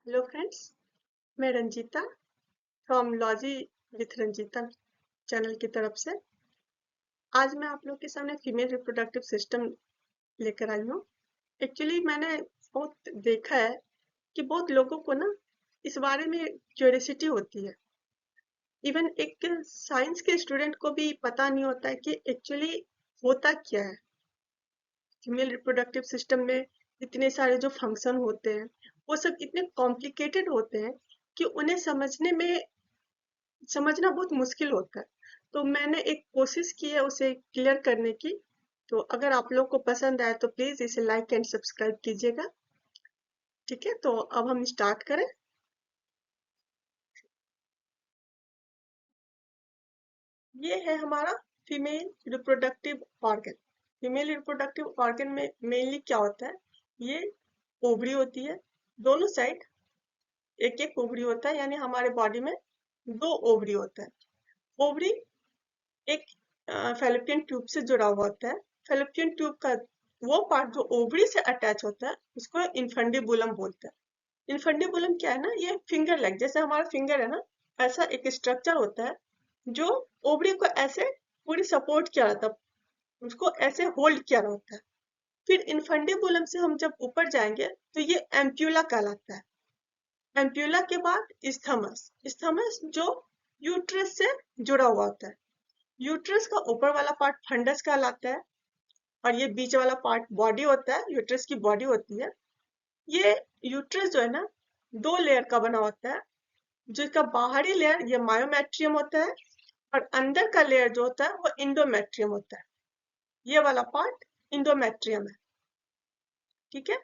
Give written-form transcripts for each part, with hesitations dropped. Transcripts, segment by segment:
Hello friends, मैं Ranjita from लॉजी with Ranjita channel की तरफ से। आज मैं आप लोग के सामने फीमेल रिप्रोडक्टिव सिस्टम लेकर आई हूँ। एक्चुअली मैंने बहुत देखा है कि बहुत लोगों को ना इस बारे में क्यूरियोसिटी होती है। इवन एक साइंस के स्टूडेंट को भी पता नहीं होता है कि एक्चुअली होता क्या है। फीमेल रिप्रोडक्टिव सिस्टम में इतने सारे जो फंक्शन होते हैं वो सब इतने कॉम्प्लिकेटेड होते हैं कि उन्हें समझना बहुत मुश्किल होता है। तो मैंने एक कोशिश की है उसे क्लियर करने की। तो अगर आप लोग को पसंद आए तो प्लीज इसे लाइक एंड सब्सक्राइब कीजिएगा। ठीक है, तो अब हम स्टार्ट करें। ये है हमारा female reproductive organ. Female reproductive organ में मेनली क्या होता है? ये ओवरी होती है, दोनों साइड एक एक ओवरी होता है, यानी हमारे बॉडी में दो ओवरी होता है। ओवरी एक फैलोपियन ट्यूब से जुड़ा हुआ होता है। फैलोपियन ट्यूब का वो पार्ट जो ओवरी से अटैच होता है उसको इनफंडिबुलम बोलते हैं। इनफंडिबुलम क्या है ना, ये फिंगर लेग जैसे हमारा फिंगर है ना, ऐसा एक स्ट्रक्चर होता है जो ओवरी को ऐसे पूरी सपोर्ट किया रहता है, उसको ऐसे होल्ड किया रहता है। फिर इनफंडिबुलम से हम जब ऊपर जाएंगे तो ये एम्प्यूला कहलाता है। एम्प्यूला के बाद इस्थमस। इस्थमस जो यूट्रस से जुड़ा हुआ होता है। यूट्रस का ऊपर वाला पार्ट फंडस कहलाता है और ये बीच वाला पार्ट बॉडी होता है, यूट्रस की बॉडी होती है। ये यूट्रस जो है ना, दो लेयर का बना होता है। जिसका बाहरी लेयर ये मायोमेट्रियम होता है और अंदर का लेयर जो होता है वो इंडोमेट्रियम होता है। ये वाला पार्ट इंडोमेट्रियम है। ठीक है।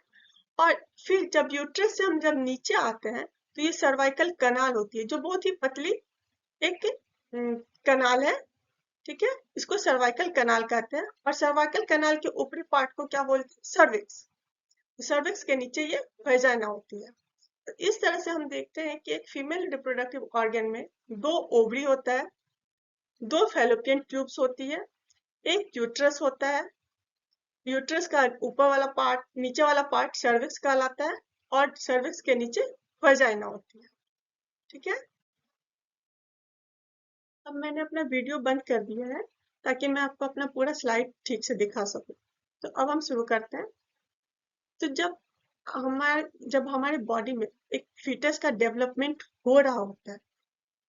और फिर जब यूट्रस से हम जब नीचे आते हैं तो ये सर्वाइकल कनाल होती है जो बहुत ही पतली एक कनाल है। ठीक है, इसको सर्वाइकल कनाल कहते हैं और सर्वाइकल कनाल के ऊपरी पार्ट को क्या बोलते हैं? सर्विक्स। सर्विक्स के नीचे ये वेजाइना होती है। तो इस तरह से हम देखते हैं कि एक फीमेल रिप्रोडक्टिव ऑर्गन में दो ओवरी होता है, दो फैलोपियन ट्यूब्स होती है, एक यूट्रस होता है। यूट्रस का ऊपर वाला पार्ट, नीचे वाला पार्ट सर्विक्स कहलाता है और सर्विक्स के नीचे वेजाइना होती है। ठीक है। अब मैंने अपना वीडियो बंद कर दिया है ताकि मैं आपको अपना पूरा स्लाइड ठीक से दिखा सकूं। तो अब हम शुरू करते हैं। तो जब हमारे बॉडी में एक फीटस का डेवलपमेंट हो रहा होता है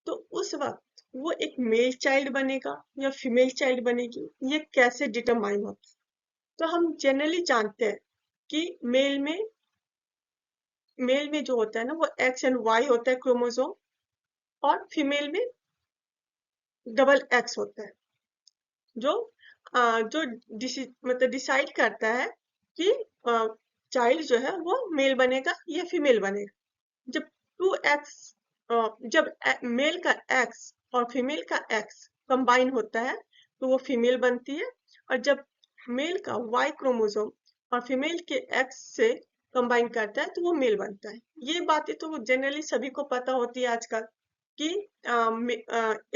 तो उस वक्त वो एक मेल चाइल्ड बनेगा या फीमेल चाइल्ड बनेगी, ये कैसे डिटरमाइन होता है? तो हम जनरली जानते हैं कि मेल में जो होता है ना वो एक्स एंड वाई होता है क्रोमोसोम, और फीमेल में डबल एक्स होता है जो जो मतलब डिसाइड करता है कि चाइल्ड जो है वो मेल बनेगा या फीमेल बनेगा। जब टू एक्स जब मेल का एक्स और फीमेल का एक्स कंबाइन होता है तो वो फीमेल बनती है, और जब मेल का वाई क्रोमोसोम और फीमेल के एक्स से कंबाइन करता है तो वो मेल बनता है। ये बातें तो जनरली सभी को पता होती है आजकल कि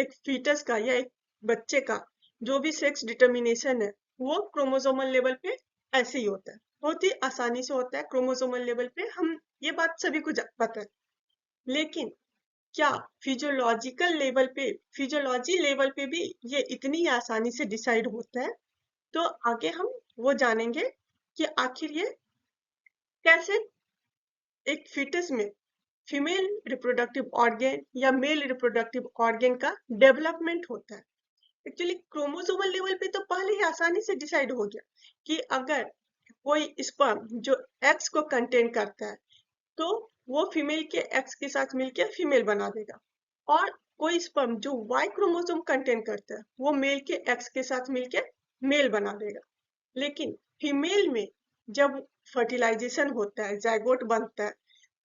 एक फीटस का या एक बच्चे का जो भी सेक्स डिटर्मिनेशन है वो क्रोमोसोमल लेवल पे ऐसे ही होता है, बहुत ही आसानी से होता है क्रोमोसोमल लेवल पे। हम ये बात सभी को पता है। लेकिन क्या फिजियोलॉजी लेवल पे भी ये इतनी आसानी से डिसाइड होता है? तो आगे हम वो जानेंगे कि आखिर ये कैसे एक फीटस में फीमेल रिप्रोडक्टिव ऑर्गन या मेल रिप्रोडक्टिव ऑर्गन का डेवलपमेंट होता है। एक्चुअली क्रोमोसोमल लेवल पे तो पहले ही आसानी से डिसाइड हो गया कि अगर कोई स्पर्म जो एक्स को कंटेन करता है तो वो फीमेल के एक्स के साथ मिलकर फीमेल बना देगा, और कोई स्पर्म जो वाई क्रोमोसोम कंटेन करता है वो मेल के एक्स के साथ मिलकर मेल बना देगा। लेकिन फीमेल में जब फर्टिलाइजेशन होता है, जाइगोट बनता है,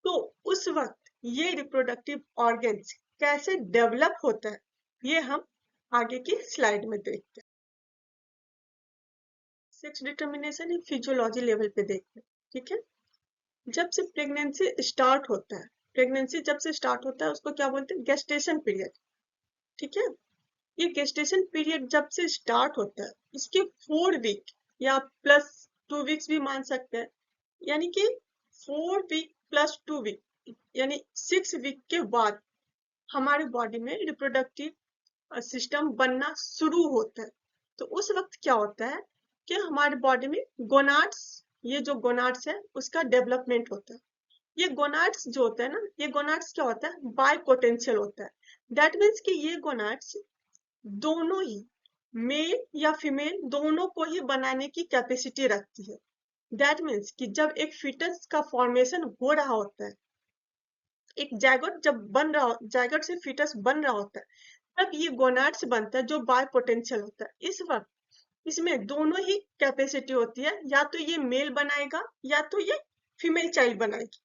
तो उस वक्त ये रिप्रोडक्टिव ऑर्गन्स कैसे डेवलप होता है ये हम आगे की स्लाइड में देखते हैं। सेक्स डिटर्मिनेशन एक फिजियोलॉजी लेवल पे देखते हैं। ठीक है। जब से प्रेगनेंसी जब से स्टार्ट होता है उसको क्या बोलते हैं? Gestation period. ठीक है। ये गेस्टेशन पीरियड जब से स्टार्ट होता है इसके 4 वीक या +2 वीक्स भी मान सकते हैं, यानी कि 4 वीक +2 वीक यानी 6 वीक के बाद हमारे बॉडी में रिप्रोडक्टिव सिस्टम बनना शुरू होता है। तो उस वक्त क्या होता है कि हमारे बॉडी में गोनाड्स, ये जो गोनाड्स है उसका डेवलपमेंट होता है। ये गोनाड्स जो होता है ना, ये गोनाड्स क्या होता है, बाय पोटेंशियल होता है। दैट मीन्स कि ये गोनाड्स दोनों ही, मेल या फीमेल दोनों को ही बनाने की कैपेसिटी रखती है। दैट मीन्स कि जब एक फीटस का फॉर्मेशन हो रहा होता है, एक जायगोट जब बन रहा, जायगोट से फीटस बन रहा होता है, तब ये गोनाड्स बनता है जो बाय पोटेंशियल होता है। इस वक्त इसमें दोनों ही कैपेसिटी होती है, या तो ये मेल बनाएगा या तो ये फीमेल चाइल्ड बनाएगी।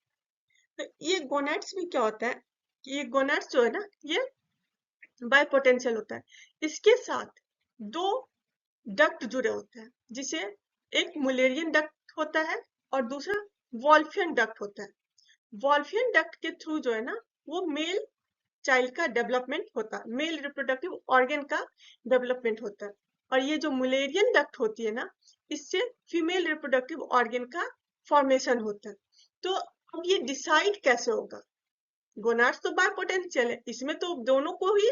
तो ये गोनाड्स में क्या होता है कि ये गोनाड्स जो है ना, ये बाय पोटेंशियल होता है। इसके साथ दो डक्ट जुड़े होते हैं, जिसे एक मुलेरियन डक्ट होता है और दूसरा वॉल्फियन डक्ट होता है। वॉल्फियन डक्ट के थ्रू जो है ना, वो मेल चाइल्ड का डेवलपमेंट होता है, मेल रिप्रोडक्टिव ऑर्गन का डेवलपमेंट होता है। और ये जो मुलेरियन डक्ट होती है ना, इससे फीमेल रिप्रोडक्टिव ऑर्गन का फॉर्मेशन होता है। तो अब ये डिसाइड कैसे होगा, गोनाड्स तो बाय पोटेंशियल है, इसमें तो दोनों को ही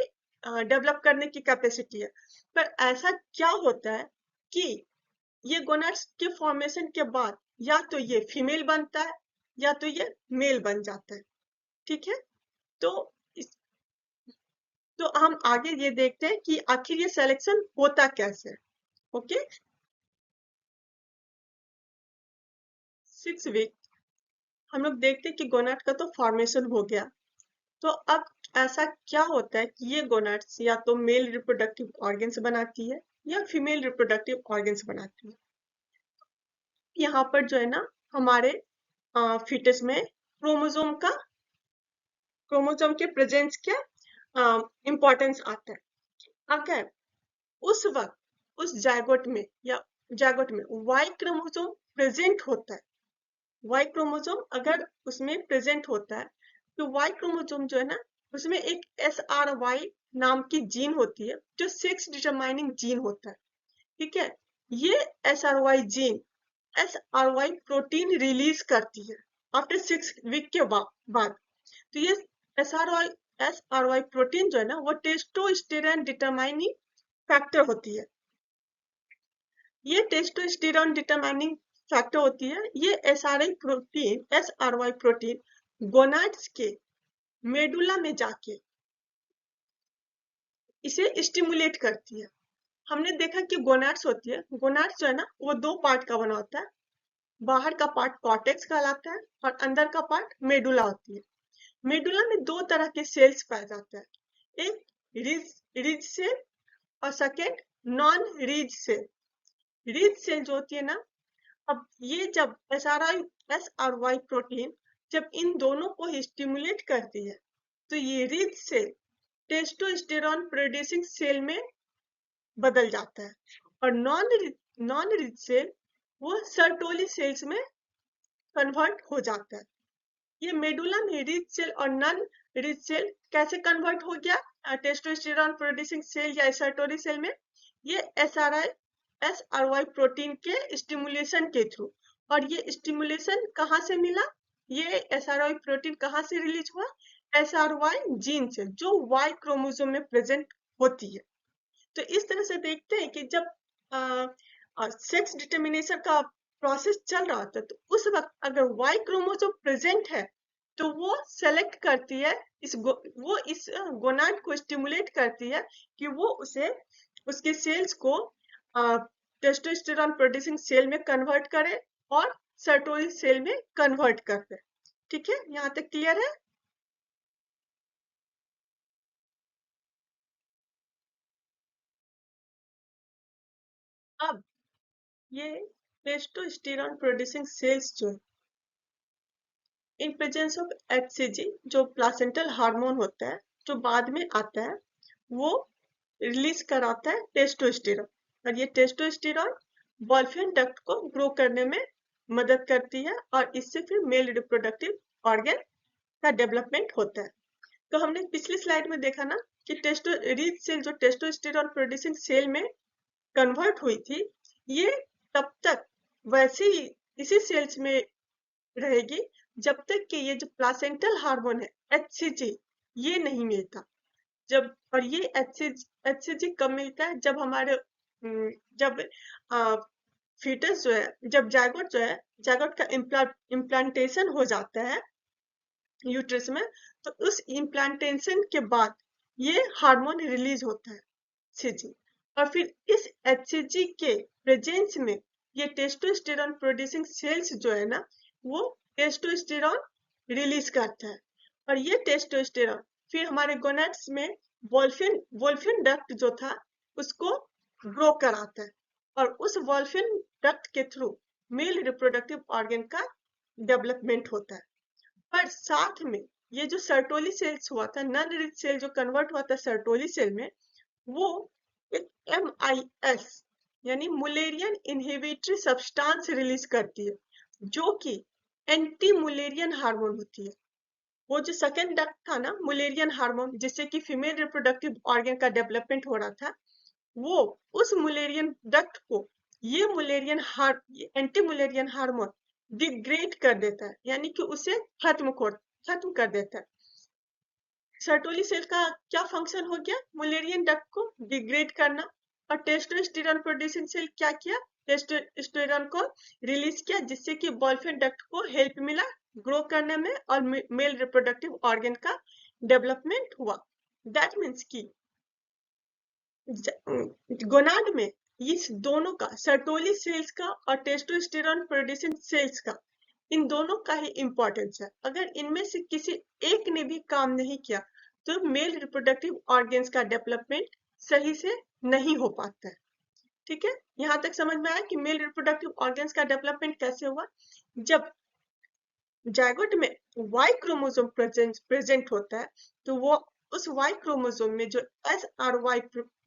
डेवलप करने की कैपेसिटी है। पर ऐसा क्या होता है कि ये गोनाड्स के फॉर्मेशन के बाद या तो ये फीमेल बनता है या तो ये मेल बन जाता है। ठीक है, तो इस, तो हम आगे ये देखते हैं कि आखिर ये सिलेक्शन होता कैसे है। ओके, 6 वीक हम लोग देखते हैं कि गोनाड का तो फॉर्मेशन हो गया। तो अब ऐसा क्या होता है कि ये गोनाड्स या तो मेल रिप्रोडक्टिव ऑर्गन्स बनाती है या फीमेल रिप्रोडक्टिव ऑर्गन्स बनाती है। यहाँ पर जो है ना, हमारे फीटस में क्रोमोसोम के प्रेजेंस के इम्पोर्टेंस आता है। अगर उस वक्त उस जायगोट में या जायगोट में वाई क्रोमोसोम प्रेजेंट होता है, वाई क्रोमोसोम अगर उसमें प्रेजेंट होता है, तो वाई क्रोमोसोम जो है ना, उसमें एक SRY नाम की जीन होती है जो सेक्स डिटरमाइनिंग जीन होता है। ठीक है, ये SRY प्रोटीन रिलीज करती है आफ्टर 6 वीक के बाद। तो ये SRY प्रोटीन जो है ना, वो टेस्टोस्टेरोन डिटरमाइनिंग फैक्टर होती है। ये टेस्टोस्टेरोन डिटरमाइनिंग फैक्टर होती है। ये SRY प्रोटीन गोनाड्स के मेडुला में जाके इसे स्टिमुलेट करती है। हमने देखा कि गोनाड्स होती है, गोनाड्स जो है ना, वो दो पार्ट का बना होता है। बाहर का पार्ट कॉर्टेक्स कहलाता है और अंदर का पार्ट मेडुला होती है। मेडुला में दो तरह के सेल्स पाए जाते हैं, एक रिज सेल और सेकेंड नॉन रिज सेल। रिज सेल जो होती है ना, अब ये जब SRY प्रोटीन जब इन दोनों को स्टिमुलेट करती है, तो ये rich cell testosterone producing cell में बदल जाता है और नॉन रिच सेल वो सर्टोली सेल्स में कन्वर्ट हो जाता है। ये मेडुला में रिच सेल और नॉन रिच सेल कैसे कन्वर्ट हो गया टेस्टोस्टेरोन प्रोड्यूसिंग सेल या सर्टोली सेल में, ये SRY प्रोटीन के स्टिमुलेशन के थ्रू। और ये स्टिमुलेशन कहाँ से मिला, ये SRY प्रोटीन कहाँ से रिलीज हुआ, SRY जीन से जो Y क्रोमोसोम में प्रेजेंट होती है। तो इस तरह से देखते हैं कि जब सेक्स डिटर्मिनेशन का प्रोसेस चल रहा होता है, तो उस वक्त अगर Y क्रोमोसोम प्रेजेंट है, तो वो सेलेक्ट करती है वो इस गोनाड को स्टिमुलेट करती है कि वो उसे उसके सेल्स को टेस्टोस्टेरोन प्रोड्यूसिंग सेल में कन्वर्ट करे और सर्टोली सेल में कन्वर्ट कर दे। ठीक है, यहाँ तक क्लियर है। अब ये टेस्टोस्टेरोन प्रोड्यूसिंग सेल्स जो इन प्रेजेंस ऑफ HCG जो प्लासेंटल हार्मोन होता है जो बाद में आता है, वो रिलीज कराता है टेस्टोस्टेरोन। और ये टेस्टोस्टेरोन वॉल्फियन डक्ट को ग्रो करने में मदद करती है और इससे फिर मेल रिप्रोडक्टिव ऑर्गन का डेवलपमेंट होता है। तो हमने पिछली स्लाइड में देखा ना कि रिच सेल जो टेस्टोस्टेरोन प्रोड्यूसिंग सेल में कन्वर्ट हुई थी, ये तब तक वैसे ही इसी सेल्स में रहेगी जब तक कि ये जो प्लासेंटल हार्मोन है HCG ये नहीं मिलता। जब और ये HCG कब मिलता है? जब हमारे जब फीटस जो है, जब जायगोट का इम्प्लांटेशन हो जाता है यूट्रस में, तो उस इम्प्लांटेशन के बाद ये हार्मोन रिलीज होता है HCG। और फिर इस HCG के प्रेजेंस में ये टेस्टोस्टेरॉन प्रोड्यूसिंग सेल्स जो है ना, वो टेस्टोस्टेरॉन रिलीज करता है। और ये टेस्टोस्टेरॉन फिर हमारे गोनाड्स में वोल्फिन डक्ट जो था उसको ग्रो कराता है, और उस वोल्फिन डक्ट के थ्रू मेल रिप्रोडक्टिव ऑर्गन का डेवलपमेंट होता है। पर साथ में ये जो सर्टोली सेल्स हुआ था, नॉन रिच सेल जो कन्वर्ट हुआ था सर्टोली सेल में, वो एक MIS यानी मुलेरियन इनहिबिटरी सब्सटेंस रिलीज करती है, जो कि एंटी मुलेरियन हार्मोन होती है। वो जो सेकेंड डक्ट था ना, मुलेरियन हार्मोन, जिससे कि फीमेल रिप्रोडक्टिव ऑर्गन का डेवलपमेंट हो रहा था, वो उस मुलेरियन डक्ट को ये एंटी मुलेरियन हार्मोन डिग्रेड कर देता है, यानी कि उसे खत्म कर देता है। सर्टोली सेल का क्या फंक्शन हो गया? मुलेरियन डक्ट को डिग्रेड करना। और टेस्टोस्टेरॉन प्रोड्यूसिंग सेल क्या किया? टेस्टोस्टेरॉन को रिलीज किया, जिससे कि बॉयफ्रेंड डक्ट को हेल्प मिला ग्रो करने में, और मेल रिप्रोडक्टिव ऑर्गन का डेवलपमेंट हुआ। दैट मीन्स की गोनाड में इस दोनों का, सर्टोली सेल्स का और टेस्टोस्टेरॉन प्रोड्यूसिंग सेल्स का, इन दोनों का ही इंपॉर्टेंस है। अगर इनमें से किसी एक ने भी काम नहीं किया तो मेल रिप्रोडक्टिव ऑर्गन्स का डेवलपमेंट सही से नहीं हो पाता है। ठीक है, यहाँ तक समझ में आया कि मेल रिप्रोडक्टिव ऑर्गन्स का डेवलपमेंट कैसे हुआ? जब जायगोट में Y क्रोमोसोम प्रेजेंट होता है, तो वो उस Y क्रोमोसोम में जो SRY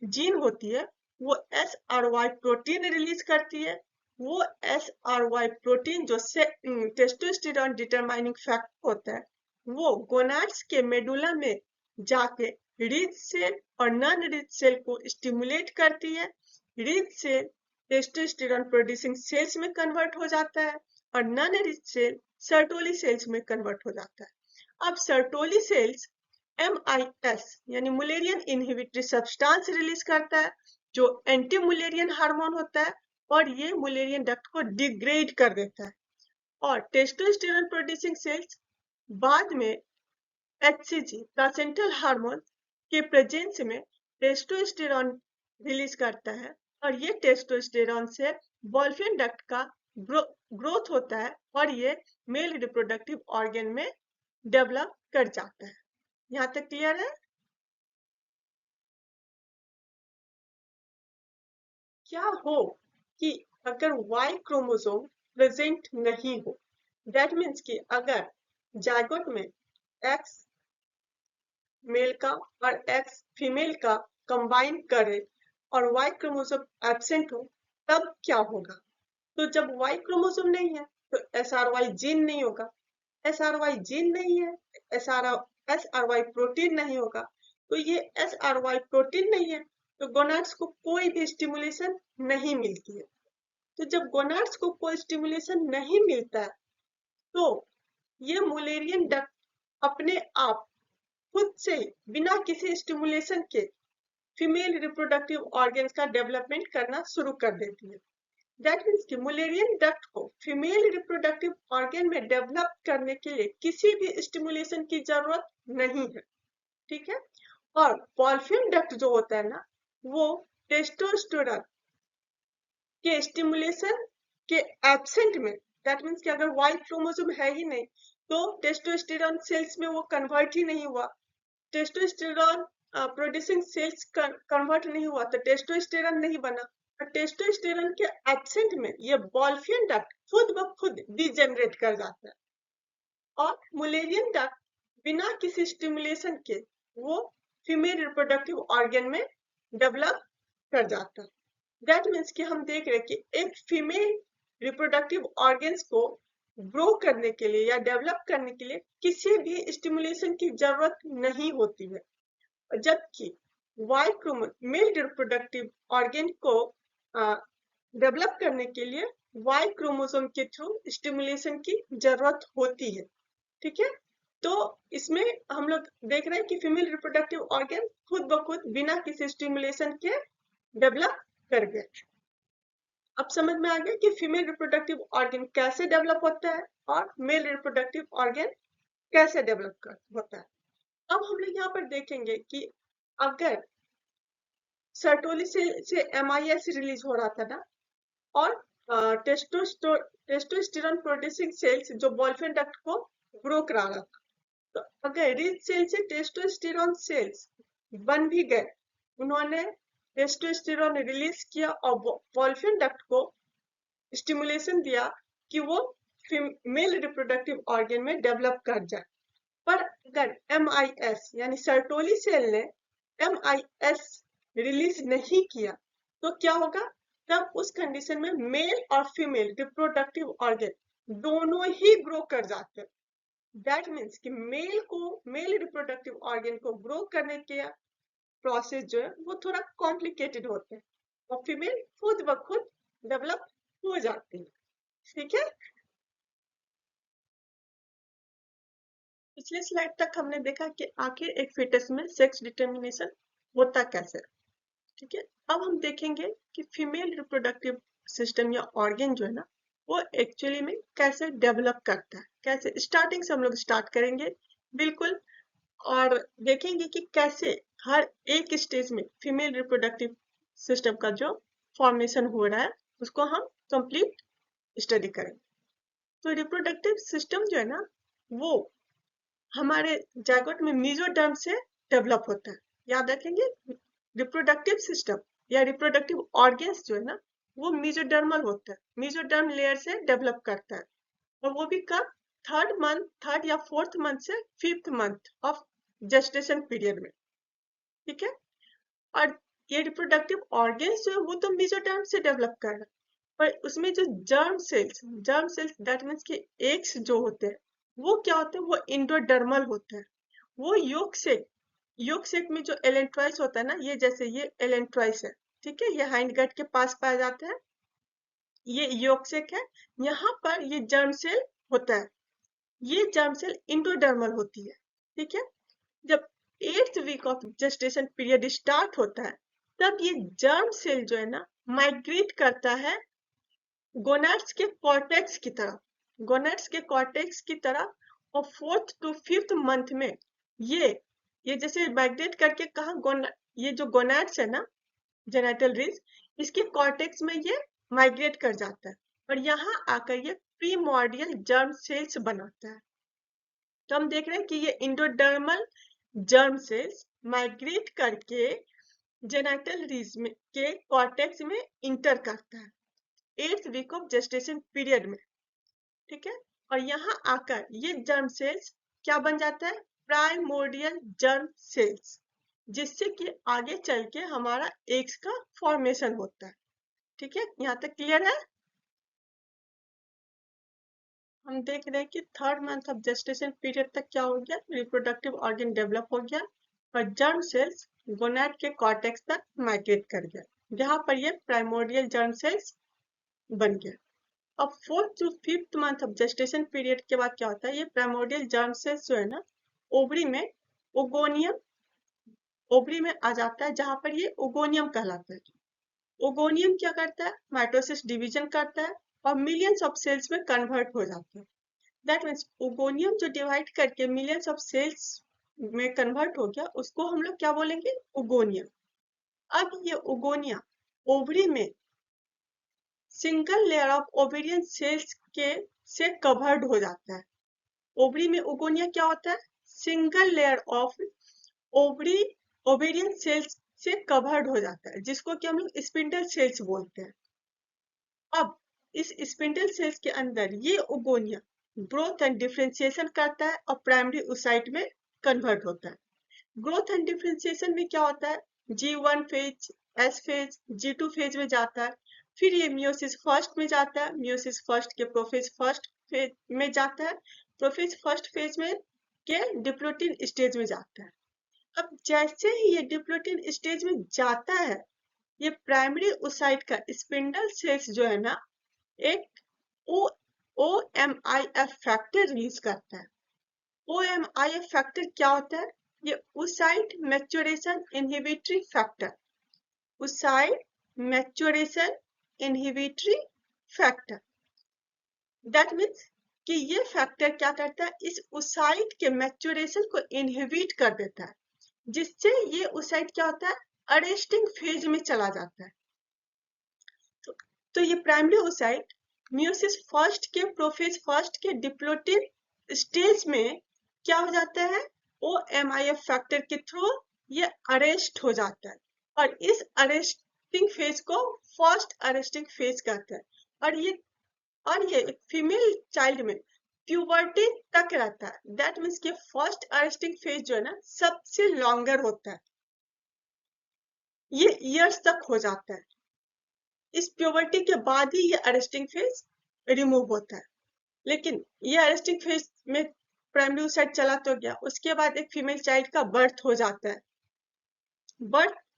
जीन होती है, वो SRY प्रोटीन रिलीज करती है। वो SRY प्रोटीन जो टेस्टोस्टेरॉन डिटरमाइनिंग फैक्टर होता है, वो गोनाड्स के मेडुला में जाके रिच सेल और नॉन रिच सेल को स्टिमुलेट करती है। Rich cell testosterone producing cells में कन्वर्ट हो जाता है, और non rich cell Sertoli cells में कन्वर्ट हो जाता है। अब सर्टोली सेल्स MIS यानी मुलेरियन इनहिबिटरी सब्सटेंस रिलीज करता है, जो एंटी मुलेरियन हार्मोन होता है, और ये मुलेरियन डक्ट को डिग्रेड कर देता है। और टेस्टोस्टेरॉन प्रोड्यूसिंग सेल्स बाद में HCG प्लासेंटल हार्मोन के प्रेजेंस में टेस्टोस्टेरॉन रिलीज करता है, और ये टेस्टोस्टेरॉन से वोल्फिन डक्ट का ग्रोथ होता है, और ये मेल रिप्रोडक्टिव ऑर्गन में डेवलप कर जाता है। यहाँ तक क्लियर है? क्या हो कि अगर Y क्रोमोसोम प्रेजेंट नहीं हो, दैट मीन्स कि अगर जायगोट में X मेल का और X फीमेल का कंबाइन करे और Y क्रोमोसोम एब्सेंट हो, तब क्या होगा? तो जब Y क्रोमोसोम नहीं है तो SRY जीन नहीं होगा। SRY जीन नहीं है, SRY प्रोटीन नहीं होगा। तो ये SRY प्रोटीन नहीं है, तो गोनाड्स को कोई भी स्टिमुलेशन नहीं मिलती है। तो जब गोनाड्स को कोई स्टिमुलेशन नहीं मिलता है, तो ये मुलेरियन डक्ट अपने आप खुद से बिना किसी स्टिमुलेशन के फीमेल रिप्रोडक्टिव ऑर्गन्स का डेवलपमेंट करना शुरू कर देती है। दैट मीन्स कि मुलेरियन डक्ट को फीमेल रिप्रोडक्टिव ऑर्गन में डेवलप करने के लिए किसी भी स्टिमुलेशन की जरूरत नहीं है। ठीक है, और वोल्फिन डक्ट जो होता है ना, वो टेस्टोस्टेरोन के स्टिमुलेशन के एब्सेंट में, दैट मीन्स कि अगर वाई क्रोमोसोम है ही नहीं, तो टेस्टोस्टेरोन सेल्स में वो कन्वर्ट ही नहीं हुआ। टेस्टोस्टेरोन प्रोड्यूसिंग सेल्स कन्वर्ट नहीं हुआ, तो टेस्टोस्टेरोन नहीं बना। और टेस्टोस्टेरोन के एब्सेंट में ये वोल्फिन डक्ट खुद ब खुद डिजेनरेट कर जाता है, और मुलेरियन डक्ट बिना किसी स्टिमुलेशन के वो फीमेल रिप्रोडक्टिव ऑर्गन में डेवलप कर जाता है। दैट मीन्स कि हम देख रहे हैं कि एक फीमेल रिप्रोडक्टिव ऑर्गन्स को ग्रो करने के लिए या डेवलप करने के लिए किसी भी स्टिमुलेशन की जरूरत नहीं होती है, जबकि Y chromosome male reproductive organ को डेवलप करने के लिए वाई क्रोमोसोम के थ्रू स्टिमुलेशन की जरूरत होती है। ठीक है। तो इसमें हम लोग देख रहे हैं कि फीमेल रिप्रोडक्टिव ऑर्गन खुद ब खुद बिना किसी स्टिमुलेशन के डेवलप कर गए। अब समझ में आ गया कि फीमेल रिप्रोडक्टिव ऑर्गन कैसे डेवलप होता है और मेल रिप्रोडक्टिव ऑर्गन कैसे डेवलप होता है। अब हम लोग यहाँ पर देखेंगे कि अगर सर्टोली से MIS रिलीज हो रहा था ना, और टेस्टोस्टेरोन प्रोड्यूसिंग सेल्स जो बॉयफ्रेंड डक्ट को ग्रो करा रहा था, तो अगर रिच सेल से टेस्टोस्टेरोन सेल्स बन भी गए, उन्होंने टेस्टोस्टेरोन रिलीज किया और बॉयफ्रेंड डक्ट को स्टिमुलेशन दिया कि वो फीमेल रिप्रोडक्टिव ऑर्गन में डेवलप कर जाए। पर अगर MIS यानी सर्टोली सेल ने MIS रिलीज नहीं किया तो क्या होगा? तब उस कंडीशन में मेल और फीमेल रिप्रोडक्टिव ऑर्गन दोनों ही ग्रो कर जाते हैं। दैट मीन्स कि मेल रिप्रोडक्टिव ऑर्गन को ग्रो करने के प्रोसेस जो है वो थोड़ा कॉम्प्लिकेटेड होते हैं और फीमेल खुद ब खुद डेवलप हो जाती है। ठीक है। पिछले स्लाइड तक हमने देखा कि आखिर एक fetus में सेक्स डिटर्मिनेशन होता कैसे। ठीक है। अब हम देखेंगे कि फीमेल रिप्रोडक्टिव सिस्टम या ऑर्गन जो है ना, वो एक्चुअली में कैसे डेवलप करता है, कैसे स्टार्टिंग से हम लोग स्टार्ट करेंगे बिल्कुल, और देखेंगे कि कैसे हर एक स्टेज में फीमेल रिप्रोडक्टिव सिस्टम का जो फॉर्मेशन हो रहा है उसको हम कंप्लीट स्टडी करेंगे। तो रिप्रोडक्टिव सिस्टम जो है ना, वो हमारे जायगोट में मेसोडर्म से डेवलप होता है। याद रखेंगे, रिप्रोडक्टिव सिस्टम या रिप्रोडक्टिव ऑर्गन्स जो है ना, वो मेसोडर्मल होता है, मेसोडर्म लेयर से डेवलप करता है। और वो भी कब? थर्ड या फोर्थ मंथ से fifth month of gestation period में। ठीक है। और ये रिप्रोडक्टिव ऑर्गन्स जो है वो तो मेसोडर्म से डेवलप कर रहा है, पर उसमें जो जर्म सेल्स दैट मीन्स के एग्स जो होते हैं, वो क्या होते हैं? वो इंडोडर्मल होते हैं। वो योग सेक में जो एलेंट्रॉइस होता है ना, ये जैसे ये एलेंट्रॉइस है, ठीक है, ये हाइंड गट के पास पाया जाता है, ये योग सेक है। यहाँ पर ये जर्म सेल होता है, ये जर्म सेल इंडोडर्मल होती है। ठीक है। जब 8th week of gestation period start होता है, तब ये जर्म सेल जो है ना, माइग्रेट करता है गोनाड्स के कॉर्टेक्स की तरफ, और 4th to 5th मंथ में ये ये जैसे माइग्रेट करके कहा ये जो गोनाड्स है ना, जेनिटल रिज, इसके कॉर्टेक्स में ये माइग्रेट कर जाता है और यहाँ आकर ये प्रीमॉर्डियल जर्म सेल्स बनाता है। तो हम देख रहे हैं कि ये इंडोडर्मल जर्म सेल्स माइग्रेट करके जेनिटल रिज के कॉर्टेक्स में इंटर करता है 8th week of gestation period में। ठीक है। और यहाँ आकर ये जर्म सेल्स क्या बन जाता है? प्राइमोर्डियल जर्म सेल्स, जिससे कि आगे चल के हमारा एग्स का फॉर्मेशन होता है। ठीक है। यहाँ तक क्लियर है? हम देख रहे हैं कि third month of gestation period तक क्या हो गया? रिप्रोडक्टिव ऑर्गन डेवलप हो गया और जर्म सेल्स गोनाड के कॉर्टेक्स तक माइग्रेट कर गया, जहां पर ये प्राइमोर्डियल जर्म सेल्स बन गया। अब 4th to 5th month of gestation period के बाद क्या होता है? ये प्राइमोर्डियल जर्म सेल्स जो है ना, ओवरी में ओगोनियम ओवरी में आ जाता है, जहां पर ये ओगोनियम कहलाता है। ओगोनियम क्या करता है? माइटोसिस डिवीजन करता है और मिलियंस ऑफ सेल्स में कन्वर्ट हो जाता है। दैट मीन्स ओगोनियम जो डिवाइड करके मिलियंस ऑफ सेल्स में कन्वर्ट हो गया, उसको हम लोग क्या बोलेंगे? ओगोनियम। अब ये ओगोनिया ओवरी में single layer of ovarian cells के से कवर्ड हो जाता है। ओवरी में ओगोनिया क्या होता है? Single layer of ovary ovarian cells से कवर्ड हो जाता है, जिसको कि हम लोग स्पिंडल सेल्स बोलते हैं। अब इस स्पिंडल सेल्स के अंदर ये ओगोनिया ग्रोथ एंड डिफरेंशिएशन करता है और प्राइमरी oocyte में कन्वर्ट होता है। ग्रोथ एंड डिफरेंशिएशन में क्या होता है? G1 phase, S phase, G2 phase में जाता है, फिर ये मियोसिस फर्स्ट में जाता है, मियोसिस फर्स्ट के प्रोफेज फर्स्ट फेज में जाता है, प्रोफेज फर्स्ट फेज में के डिप्लोटिन स्टेज में जाता है। अब जैसे ही ये डिप्लोटिन स्टेज में जाता है, ये प्राइमरी oocyte का स्पिंडल सेल्स जो है ना, एक OMIF फैक्टर रिलीज करता है। OMIF फैक्टर क्या होता है? ये oocyte maturation inhibitory factor, oocyte maturation inhibitory factor, that means कि ये फैक्टर क्या करता है, इस oocyte के मैच्योरेशन को इनहिबिट कर देता है, जिससे ये oocyte क्या होता है, अरेस्टिंग फेज में चला जाता है। तो ये प्राइमरी oocyte मियोसिस फर्स्ट के प्रोफेज फर्स्ट के डिप्लोटिव स्टेज में क्या हो जाता है, OMIF फैक्टर के थ्रू ये अरेस्ट हो जाता है, और इस अरेस्टिंग फेज को फर्स्ट अरेस्टिंग फेज कहते हैं। और ये फीमेल चाइल्ड में प्यूबर्टी तक रहता है, दैट मीन्स कि फर्स्ट अरेस्टिंग फेज जो है ना सबसे लॉन्गर होता है, ये ईयर्स तक हो जाता है। इस प्यूबर्टी के बाद ही ये अरेस्टिंग फेज रिमूव होता है। लेकिन ये अरेस्टिंग फेज में प्राइमरी oocyte चला तो गया, उसके बाद एक फीमेल चाइल्ड का बर्थ हो जाता है।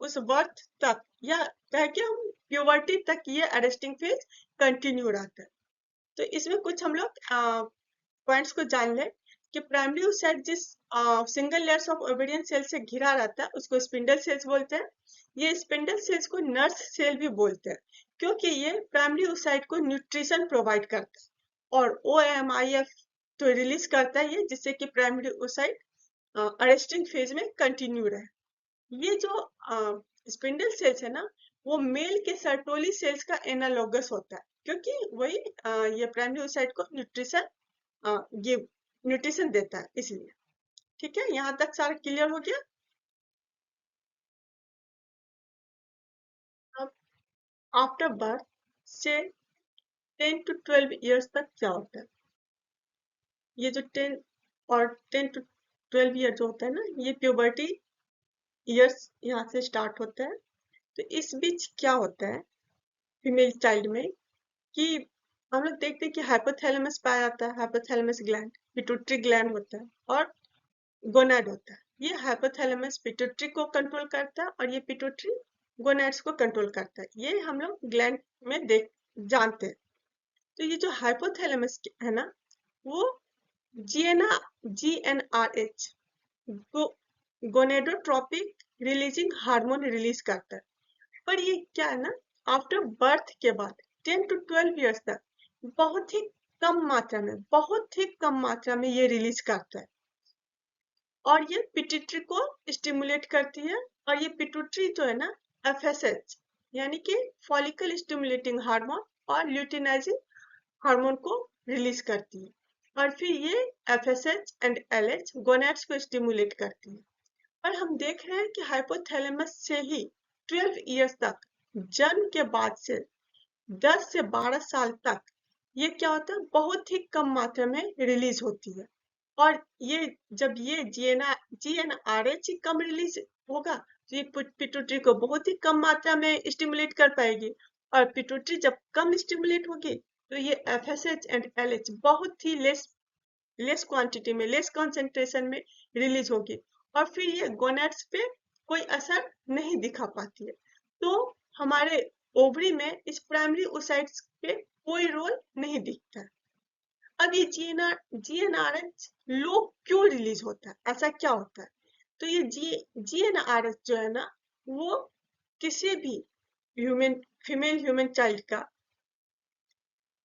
उस बर्थ तक या कह के हम प्यूबर्टी तक ये अरेस्टिंग फेज कंटिन्यू रहता है। तो इसमें कुछ हम लोग पॉइंट्स को जान लें कि प्राइमरी oocyte जिस single layers of ovarian cell से घिरा रहता है उसको स्पिंडल सेल्स बोलते हैं। ये स्पिंडल सेल्स को नर्स सेल भी बोलते हैं, क्योंकि ये प्राइमरी oocyte को न्यूट्रिशन प्रोवाइड करता है, और OMIF तो रिलीज करता है ये, जिससे कि प्राइमरी oocyte अरेस्टिंग फेज में कंटिन्यू रहे। ये जो स्पिंडल सेल्स है ना, वो मेल के सर्टोली सेल्स का एनालोगस होता है, क्योंकि वही ये प्राइमरी oocyte को न्यूट्रिशन देता है, इसलिए। ठीक है, यहाँ तक सारा क्लियर हो गया। अब आफ्टर बर्थ से 10 to 12 इयर्स तक क्या होता है, ये जो 10 to 12 ईयर जो होता है ना, ये प्यूबर्टी ईयर्स यहाँ से स्टार्ट होता है। तो इस बीच क्या होता है फीमेल चाइल्ड में कि हम लोग देखते हैं कि हाइपोथैलेमस पाया जाता है, हाइपोथैलेमस ग्लैंड, पिट्यूटरी ग्लैंड होता है, और गोनाड होता है। ये हाइपोथैलेमस पिट्यूटरी को कंट्रोल करता है, और ये पिट्यूटरी गोनाड्स को कंट्रोल करता है। ये हम लोग ग्लैंड में जानते हैं। तो ये जो हाइपोथैलेमस है ना, वो GnRH gonadotropic releasing hormone release करता है। पर ये क्या है ना, आफ्टर बर्थ के बाद 10 to 12 इयर्स तक बहुत ही कम मात्रा में ये रिलीज करता है, और ये पिट्यूटरी को स्टिमुलेट करती है। और ये पिट्यूटरी जो है ना, FSH यानी कि फॉलिकल स्टिमुलेटिंग हार्मोन और ल्यूटिनाइजिंग हार्मोन को रिलीज करती है, और फिर ये FSH एंड LH गोनैड्स को स्टिमुलेट करती है। और हम देख रहे हैं कि हाइपोथैलेमस से ही 12 इयर्स तक, जन्म के बाद से 10 से 12 साल तक ये क्या होता है, बहुत ही कम मात्रा में रिलीज होती है। और ये जब ये GnRH कम रिलीज होगा, तो ये पिट्यूटरी को बहुत ही कम मात्रा में स्टिमुलेट कर पाएगी, और पिट्यूटरी जब कम स्टिमुलेट होगी तो ये FSH एंड LH बहुत ही लेस क्वांटिटी में, लेस कंसेंट्रेशन में रिलीज होगी, और फिर ये गोनैड्स पे कोई असर नहीं दिखा पाती है। तो हमारे ओवरी में इस प्राइमरी oocytes पे कोई रोल नहीं दिखता है। अब ये GnRH लो क्यों रिलीज होता है, ऐसा क्या होता है? तो ये GnRH जो है ना, वो किसी भी फीमेल ह्यूमन चाइल्ड का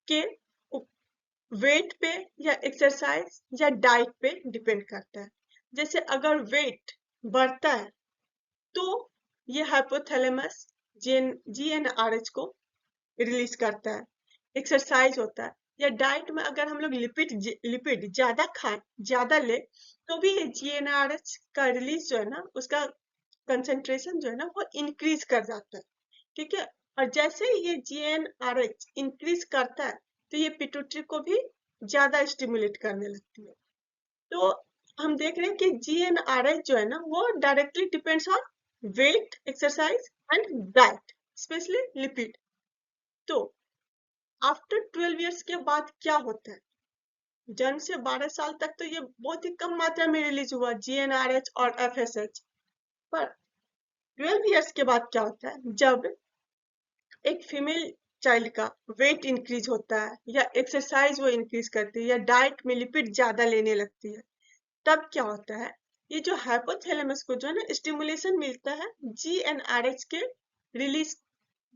के वेट पे या एक्सरसाइज या डाइट पे डिपेंड करता है। जैसे अगर वेट बढ़ता है तो ये हाइपोथैलेमस GnRH को रिलीज करता है। एक्सरसाइज होता है या डाइट में अगर हम लोग लिपिड ज्यादा खाएं, ज्यादा ले, तो भी ये GnRH का रिलीज जो है ना, उसका कंसेंट्रेशन जो है ना, वो इंक्रीज कर जाता है। ठीक है, और जैसे ही ये GnRH इंक्रीज करता है तो ये पिट्यूटरी को भी ज्यादा स्टिमुलेट करने लगती है। तो हम देख रहे हैं कि GnRH जो है ना, वो directly depends on weight, exercise and diet, specially lipid. तो आफ्टर 12 इयर्स के बाद क्या होता है, जन्म से 12 साल तक तो ये बहुत ही कम मात्रा में रिलीज हुआ GnRH और FSH। पर 12 इयर्स के बाद क्या होता है, जब एक फीमेल चाइल्ड का वेट इंक्रीज होता है या एक्सरसाइज वो इंक्रीज करती है या डाइट में लिपिड ज्यादा लेने लगती है, तब क्या होता है, ये जो हाइपोथैलेमस को जो है ना स्टिमुलेशन मिलता है जीएनआरएच के रिलीज,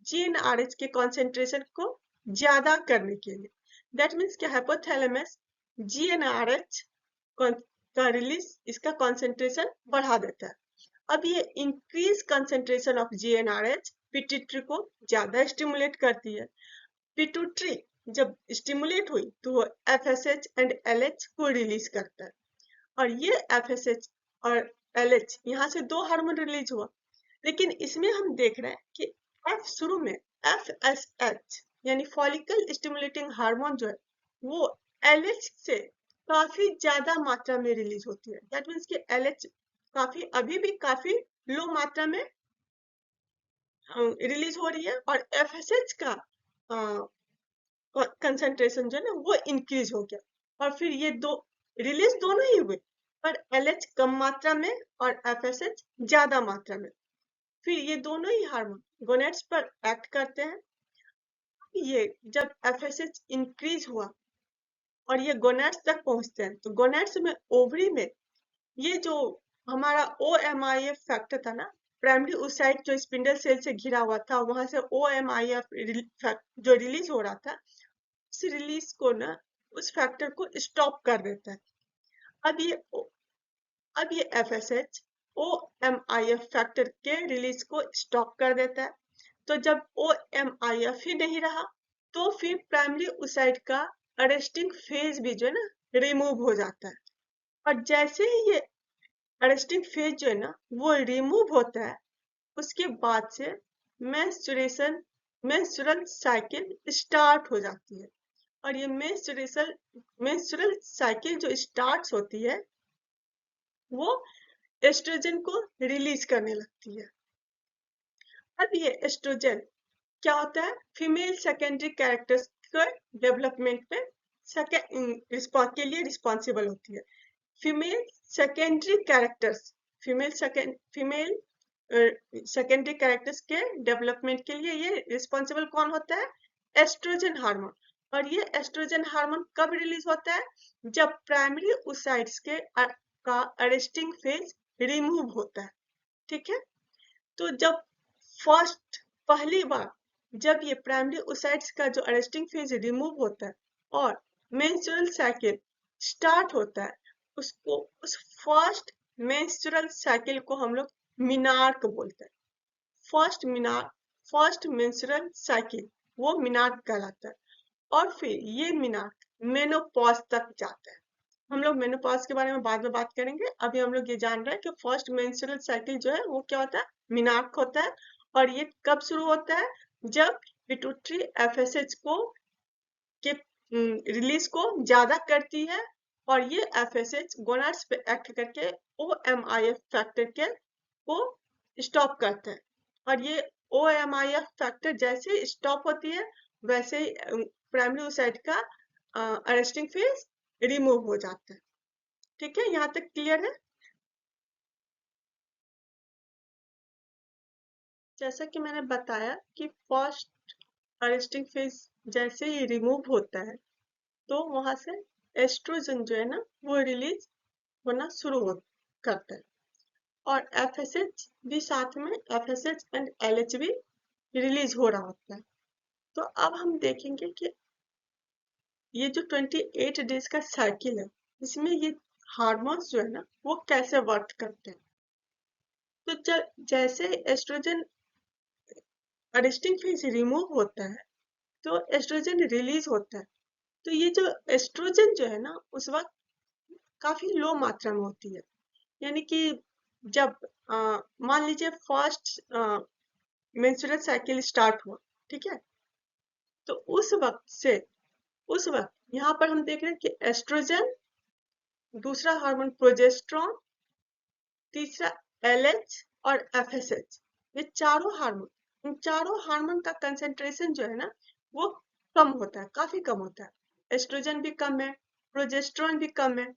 जीएनआरएच के कॉन्सेंट्रेशन को ज्यादा करने के लिए। दैट मीन्स कि हाइपोथैलेमस जीएनआरएच का रिलीज, इसका कॉन्सेंट्रेशन बढ़ा देता है। अब ये increase concentration of GnRH pituitary को ज्यादा स्टिमुलेट करती है। पिट्यूटरी जब स्टिमुलेट हुई तो वो एफएसएच एंड एलएच को रिलीज करता है, और ये एफएसएच और एलएच यहाँ से दो हार्मोन रिलीज हुआ। लेकिन इसमें हम देख रहे हैं कि एफ शुरू में एफएसएच यानी फॉलिकल स्टिमुलेटिंग हार्मोन जो है वो एलएच से काफी ज्यादा मात्रा में रिलीज होती है। दैट मीन्स कि एलएच काफी अभी भी काफी लो मात्रा में रिलीज हो रही है, और एफएसएच का कंसंट्रेशन जो है ना वो इंक्रीज हो गया, और फिर ये दो रिलीज दोनों ही हुए, पर एलएच कम मात्रा में और एफएसएच ज्यादा मात्रा में। फिर ये दोनों ही हार्मोन गोनेड्स पर एक्ट करते हैं। ये जब एफएसएच इंक्रीज हुआ और ये गोनेड्स तक पहुंचते हैं, तो गोनेड्स में ओवरी में ये जो हमारा ओएमआईएफ फैक्टर था ना, प्राइमरी oocyte जो स्पिंडल सेल से घिरा हुआ था, वहां से ओएमआईएफ जो रिलीज हो रहा था, उस रिलीज को ना, उस फैक्टर को स्टॉप कर देता है। अब ये एफएसएच ओएमआईएफ फैक्टर के रिलीज को स्टॉप कर देता है। तो जब ओएमआईएफ ही नहीं रहा, तो फिर प्राइमरी oocyte का अरेस्टिंग फेज भी जो है ना रिमूव हो जाता है। और जैसे ही ये अरेस्टिंग फेज जो है ना वो रिमूव होता है, उसके बाद से मेंस्ट्रुअल साइकिल स्टार्ट हो जाती है। और ये मेंस्ट्रुअल साइकिल जो स्टार्ट होती है वो एस्ट्रोजन को रिलीज करने लगती है। अब ये एस्ट्रोजन क्या होता है, फीमेल सेकेंडरी कैरेक्टर्स के डेवलपमेंट में रिस्पॉन्स के लिए रिस्पॉन्सिबल होती है। Female secondary characters, female secondary characters के डेवलपमेंट के लिए ये रिस्पॉन्सिबल कौन होता है, एस्ट्रोजन हार्मोन। और ये एस्ट्रोजन हार्मोन कब रिलीज होता है, जब प्राइमरी oocytes के का अरेस्टिंग फेज रिमूव होता है। ठीक है, तो जब पहली बार जब ये प्राइमरी oocytes का जो अरेस्टिंग फेज रिमूव होता है और मेंस्ट्रुअल साइकिल स्टार्ट होता है, उसको उस फर्स्ट मेंस्ट्रुअल साइकिल को हम लोग मिनार्क बोलते हैं। फर्स्ट मेंस्ट्रुअल साइकिल वो मिनार्क कहलाता है। और फिर ये मिनार्क मेनोपॉज तक जाता है। हम लोग मेनोपॉज के बारे में बाद में बात करेंगे। अभी हम लोग ये जान रहे हैं कि फर्स्ट मेंस्ट्रुअल साइकिल जो है वो क्या होता है, मिनार्क होता है। और ये कब शुरू होता है, जब पिट्यूटरी एफएसएच को के रिलीज को ज्यादा करती है, और ये एफएसएच गोनाड्स पे एक्ट करके ओएमआईएफ फैक्टर के को स्टॉप करते हैं। और ये ओएमआईएफ फैक्टर जैसे स्टॉप होती है, वैसे ही प्राइमरी oocyte का अरेस्टिंग फेज रिमूव हो जाता है। ठीक है, यहाँ तक क्लियर है। जैसा कि मैंने बताया कि फर्स्ट अरेस्टिंग फेज जैसे ही रिमूव होता है, तो वहां से एस्ट्रोजन जो है ना वो रिलीज होना शुरू करता है, और एफएसएच भी साथ में, एफएसएच एंड एलएच भी रिलीज हो रहा होता है। तो अब हम देखेंगे कि ये जो 28 डेज का साइकिल है, इसमें ये हार्मोन्स जो है ना वो कैसे वर्क करते हैं। तो जैसे एस्ट्रोजन अरेस्टिंग फेज रिमूव होता है, तो एस्ट्रोजन रिलीज होता है। तो ये जो एस्ट्रोजन जो है ना उस वक्त काफी लो मात्रा में होती है। यानी कि जब मान लीजिए फर्स्ट मेंस्ट्रुअल साइकिल स्टार्ट हुआ, ठीक है, तो उस वक्त यहाँ पर हम देख रहे हैं कि एस्ट्रोजन, दूसरा हार्मोन प्रोजेस्टेरॉन, तीसरा एलएच और एफएसएच, ये चारों हार्मोन, इन चारों हार्मोन का कंसेंट्रेशन जो है ना वो कम होता है, काफी कम होता है। एस्ट्रोजन भी कम है, प्रोजेस्टेरॉन भी कम है,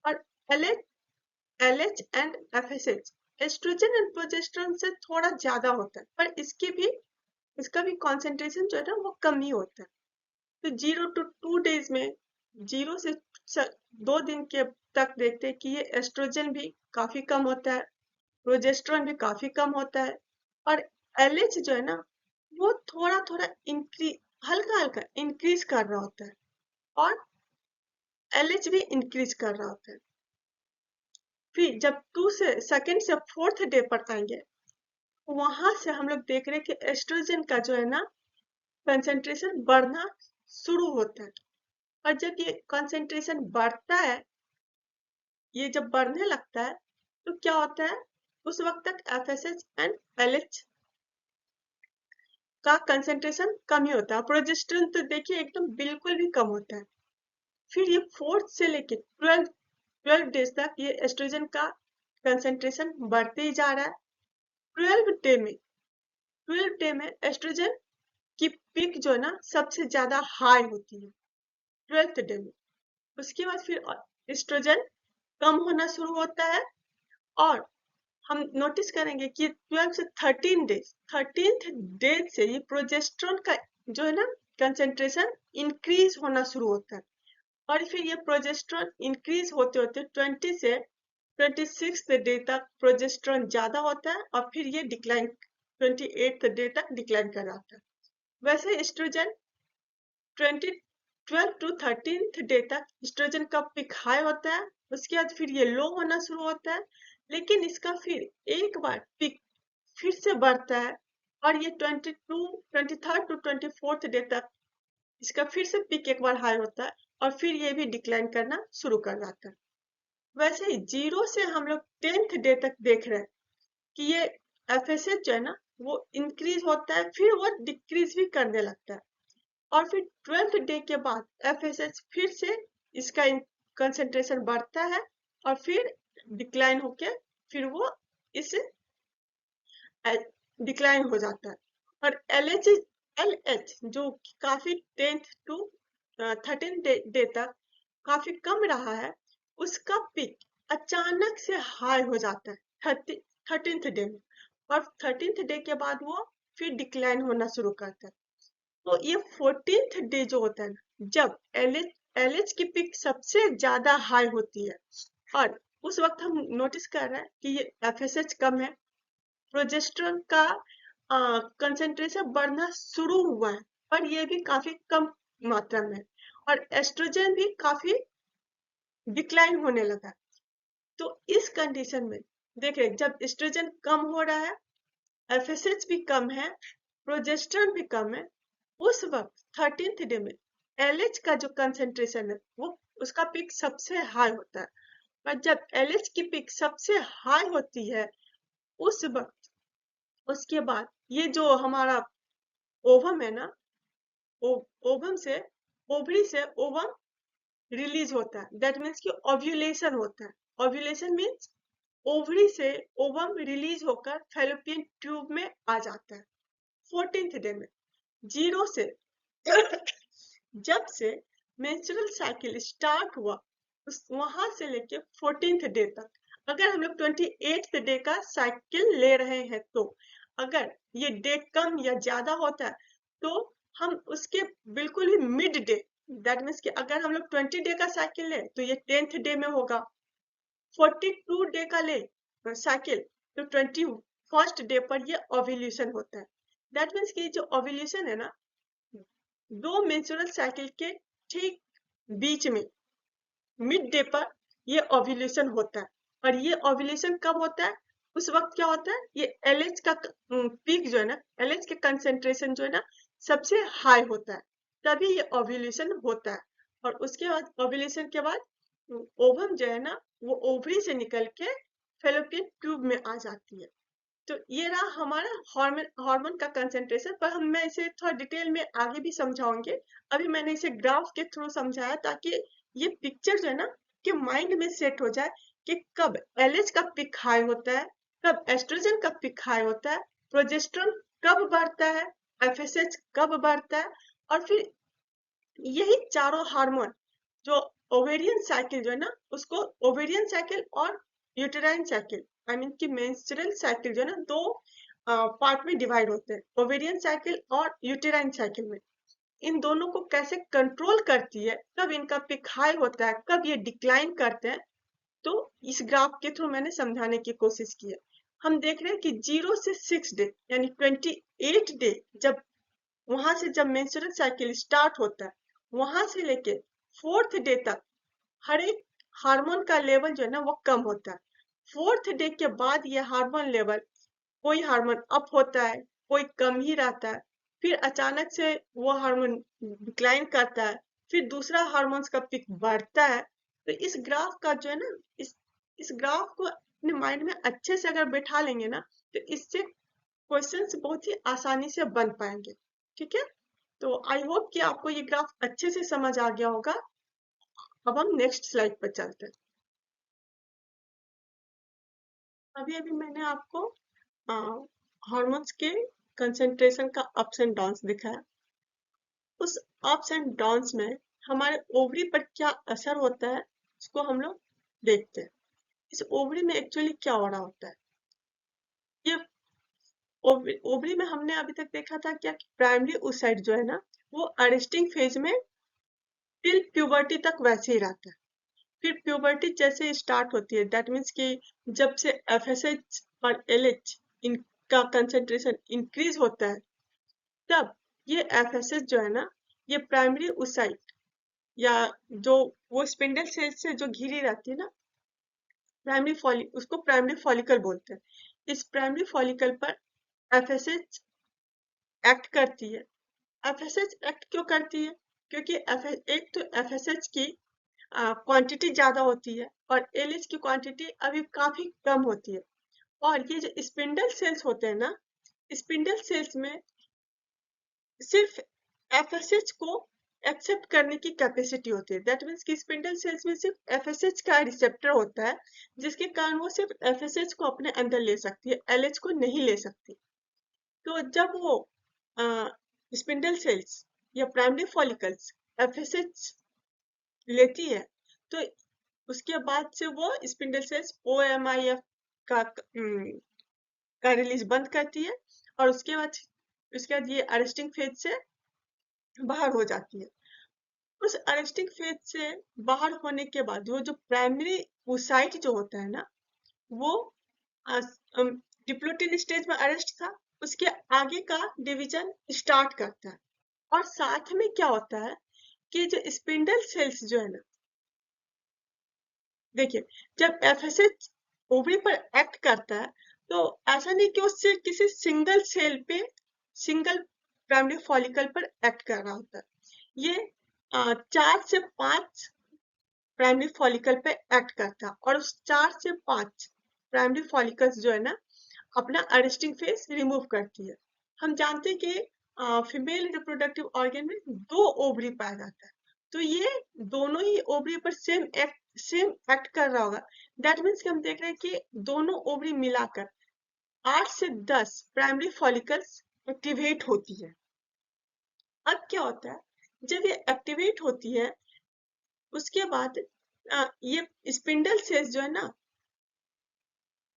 और LH and FSH oestrogen and progesterone से थोड़ा ज्यादा होता है, पर इसका भी कंसेंट्रेशन जो है ना वो कम ही होता है। तो 0 to 2 डेज में, 0 से 2 दिन के तक देखते हैं कि ये एस्ट्रोजन भी काफी कम होता है, प्रोजेस्टेरोन भी काफी कम होता है, और एलएच जो है ना वो थोड़ा थोड़ा इंक्रीज, हल्का हल्का इंक्रीज कर रहा होता है, और एलएच भी इंक्रीज कर रहा होता है। फिर जब 2 से 4th डे पर आएंगे, वहां से हम लोग देख रहे हैं कि एस्ट्रोजन का जो है ना कंसेंट्रेशन बढ़ना शुरू होता है। और जब ये कंसेंट्रेशन बढ़ता है, ये जब बढ़ने लगता है, तो क्या होता है, उस वक्त तक एफएसएच एंड एलएच का कंसेंट्रेशन कम ही होता है। प्रोजेस्टेरोन तो देखिए एकदम बिल्कुल भी कम होता है। फिर ये 4th से लेके 12 डेज तक ये एस्ट्रोजन का कंसेंट्रेशन बढ़ते ही जा रहा है। 12 डे में एस्ट्रोजन की पीक जो है ना सबसे ज्यादा हाई होती है 12th डे में। उसके बाद फिर एस्ट्रोजन कम होना शुरू होता है, और हम नोटिस करेंगे कि 12 से 13th डे से ये प्रोजेस्टेरोन का जो है ना कंसेंट्रेशन इंक्रीज होना शुरू होता है, और फिर ये प्रोजेस्टेरोन इंक्रीज होते होते 20 से 26th डे तक प्रोजेस्टेरोन ज्यादा होता है, और फिर ये डिक्लाइन 28th डे तक डिक्लाइन कर रहा है। वैसे एस्ट्रोजन 20 12 to 13th डे तक एस्ट्रोजन का पिक हाई होता है, उसके बाद फिर ये लो होना शुरू होता है, लेकिन इसका फिर एक बार पिक फिर से बढ़ता है, और ये 23rd to 24th डे तक इसका फिर से पिक एक बार हाई होता है, और फिर ये भी डिक्लाइन करना शुरू कर जाता है। वैसे ही 0 से हम लोग 10th डे तक देख रहे हैं कि ये एफएसएच जो है ना वो इंक्रीज होता है, फिर वो डिक्रीज भी करने लगता है, और फिर 12th डे के बाद एफएसएच फिर से इसका कंसेंट्रेशन बढ़ता है, और फिर डिक्लाइन होके फिर वो इस डिक्लाइन हो जाता है। और एलएच जो काफी 10th टू 13th डे तक काफी कम रहा है, उसका पिक अचानक से हाई हो जाता है 13th डे में, और 13th डे के बाद वो फिर डिक्लाइन होना शुरू करता है। तो ये 14th डे जो होता है ना, जब एलएच की पिक सबसे ज्यादा हाई होती है, और उस वक्त हम नोटिस कर रहे हैं कि ये एफएसएच कम है, प्रोजेस्टेरोन का कंसेंट्रेशन बढ़ना शुरू हुआ है, पर ये भी काफी कम मात्रा में, और एस्ट्रोजन भी काफी डिक्लाइन होने लगा। तो इस कंडीशन में देख रहे जब एस्ट्रोजन कम हो रहा है, एफएसएच भी कम है, प्रोजेस्टेरोन भी कम है, उस वक्त 13th डे में एलएच का जो कंसेंट्रेशन है वो उसका पिक सबसे हाई होता है। और जब एलएच की पिक सबसे हाई होती है, उस वक्त उसके बाद ये जो हमारा ओवम है ना, ओवम से ओवरी से ओवम रिलीज होता है, दैट मीन्स कि ओव्यूलेशन होता है। ओव्यूलेशन मीन्स ओवरी से ओवम रिलीज होकर फैलोपियन ट्यूब में आ जाता है 14th डे में। 0 से जब से मेंस्ट्रुअल साइकिल स्टार्ट हुआ, उस वहां से लेके 14th डे तक, अगर हम लोग 28th डे का साइकिल ले रहे हैं, तो अगर ये डे कम या ज्यादा होता है, तो हम उसके बिल्कुल ही मिड डे, दैट मीन्स कि अगर हम लोग 20 डे का साइकिल ले तो ये 10th डे में होगा। 42 डे का ले साइकिल तो 21st डे पर ये ओव्यूलेशन होता है। दैट मीन्स कि जो ओव्यूलेशन है ना, 2 मेंस्ट्रुअल साइकिल के ठीक बीच में मिड डे पर ये ओव्यूलेशन होता है। और ये ओव्यूलेशन कब होता है, उस वक्त क्या होता है, ये एलएच का पीक जो है ना, एलएच के कंसेंट्रेशन जो है ना सबसे हाई होता है, तभी ये ओव्यूलेशन होता है। और उसके बाद ओव्यूलेशन के बाद ओवम जो है ना वो ओवरी से निकल के फेलोपियन ट्यूब में आ जाती है। तो ये रहा हमारा हार्मोन हार्मोन का कंसेंट्रेशन, पर मैं इसे थोड़ा डिटेल में आगे भी समझाऊंगी। अभी मैंने इसे ग्राफ के थ्रू समझाया ताकि ये पिक्चर जो है ना कि माइंड में सेट हो जाए कि कब एलएच का पिक हाई होता है, कब एस्ट्रोजन का पिक हाई होता है, प्रोजेस्टेरोन कब बढ़ता है, एफएसएच कब बढ़ता है, और फिर यही चारों हार्मोन जो ओवेरियन साइकिल जो है ना उसको ओवेरियन साइकिल और यूटेराइन साइकिल, आई मीन कि मेंस्ट्रुअल साइकिल जो है ना दो पार्ट में डिवाइड होते हैं, ओवेरियन साइकिल और यूटेराइन साइकिल में। इन दोनों को कैसे कंट्रोल करती है, कब इनका पिक हाई होता है, कब ये डिक्लाइन करते हैं, तो इस ग्राफ के थ्रू मैंने समझाने की कोशिश की है। हम देख रहे हैं कि 0 से 6 डे यानी 28 डे, जब वहां से जब मेंस्ट्रुअल साइकिल स्टार्ट होता है, वहां से लेके 4th डे तक हर एक हार्मोन का लेवल जो है ना वो कम होता है। 4th डे के बाद ये हार्मोन लेवल, कोई हार्मोन अप होता है, कोई कम ही रहता है, फिर अचानक से वो हार्मोन डिक्लाइन करता है, फिर दूसरा हार्मोन्स का पिक बढ़ता है। तो इस ग्राफ का जो है ना, इस ग्राफ को अपने माइंड में अच्छे से अगर बैठा लेंगे ना, तो इससे क्वेश्चंस बहुत ही आसानी से बन पाएंगे। ठीक है, तो आई होप कि आपको ये ग्राफ अच्छे से समझ आ गया होगा। अब हम नेक्स्ट स्लाइड पर चलते हैं। अभी अभी मैंने आपको हार्मोन्स के कंसंट्रेशन का अप्स एंड डाउन्स दिखाया। उस अप्स एंड डाउन्स में हमारे ओवरी पर क्या असर होता है, इसको हम लोग देखते हैं। इस ओवरी में एक्चुअली क्या हो रहा होता है, ये ओवरी में हमने अभी तक देखा था क्या, प्राइमरी oocyte जो है ना, वो अरेस्टिंग फेज में टिल प्यूबर्टी तक वैसे ही रहता है। फिर प्यूबर्टी जैसे स्टार्ट होती है, दैट मीन्स कि जब से एफएसएच और एलएच इनका कंसेंट्रेशन इंक्रीज होता है, तब ये एफएसएच जो है ना, ये प्राइमरी oocyte या जो वो स्पिंडल सेल से जो घिरी रहती है ना, उसको प्राइमरी फॉलिकल बोलते हैं। इस प्राइमरी फॉलिकल पर एफएसएच एक्ट करती है। एफएसएच एक्ट क्यों करती है, क्योंकि एक तो एफएसएच की क्वांटिटी ज्यादा होती है और एलएच की क्वांटिटी अभी काफी कम होती है। और ये जो स्पिंडल सेल्स होते हैं ना, स्पिंडल सेल्स में सिर्फ एफएसएच को एक्सेप्ट करने की कैपेसिटी होती है। दैट मीन्स कि स्पिंडल सेल्स में सिर्फ एफएसएच का रिसेप्टर होता है, जिसके कारण वो सिर्फ एफएसएच को अपने अंदर ले सकती है, एलएच को नहीं ले सकती। तो जब वो स्पिंडल सेल्स या प्राइमरी फॉलिकल्स एफएसएच लेती है, तो उसके बाद से वो स्पिंडल सेल्स ओएमआईएफ का का रिलीज बंद करती है, और उसके बाद ये अरेस्टिंग फेज से बाहर हो जाती है। उस अरेस्टिंग फेज से बाहर होने के बाद वो जो प्राइमरी oocyte जो होता है ना, वो डिप्लोटिन स्टेज में अरेस्ट था, उसके आगे का डिवीजन स्टार्ट करता है। और साथ में क्या होता है कि जो स्पिंडल सेल्स जो है ना, देखिए, जब एफएसएच ओवरी पर एक्ट करता है, तो ऐसा नहीं कि उससे किसी सिंगल सेल पे, सिंगल प्राइमरी फॉलिकल पर एक्ट कर रहा होता है। ये 4 से 5 प्राइमरी फॉलिकल पे एक्ट करता है, और उस 4 से 5 प्राइमरी फॉलिकल्स जो है ना, अपना अरेस्टिंग फेस रिमूव करती है। हम जानते हैं कि फीमेल रिप्रोडक्टिव ऑर्गन में 2 ओवरी पाया जाता है, तो ये दोनों ही ओवरी पर सेम एक्ट कर रहा होगा। दैट मीन्स कि हम देख रहे हैं कि दोनों ओवरी मिलाकर 8 से 10 प्राइमरी फॉलिकल्स एक्टिवेट होती है। अब क्या होता है, जब ये एक्टिवेट होती है, उसके बाद ये स्पिंडल सेल्स जो है ना,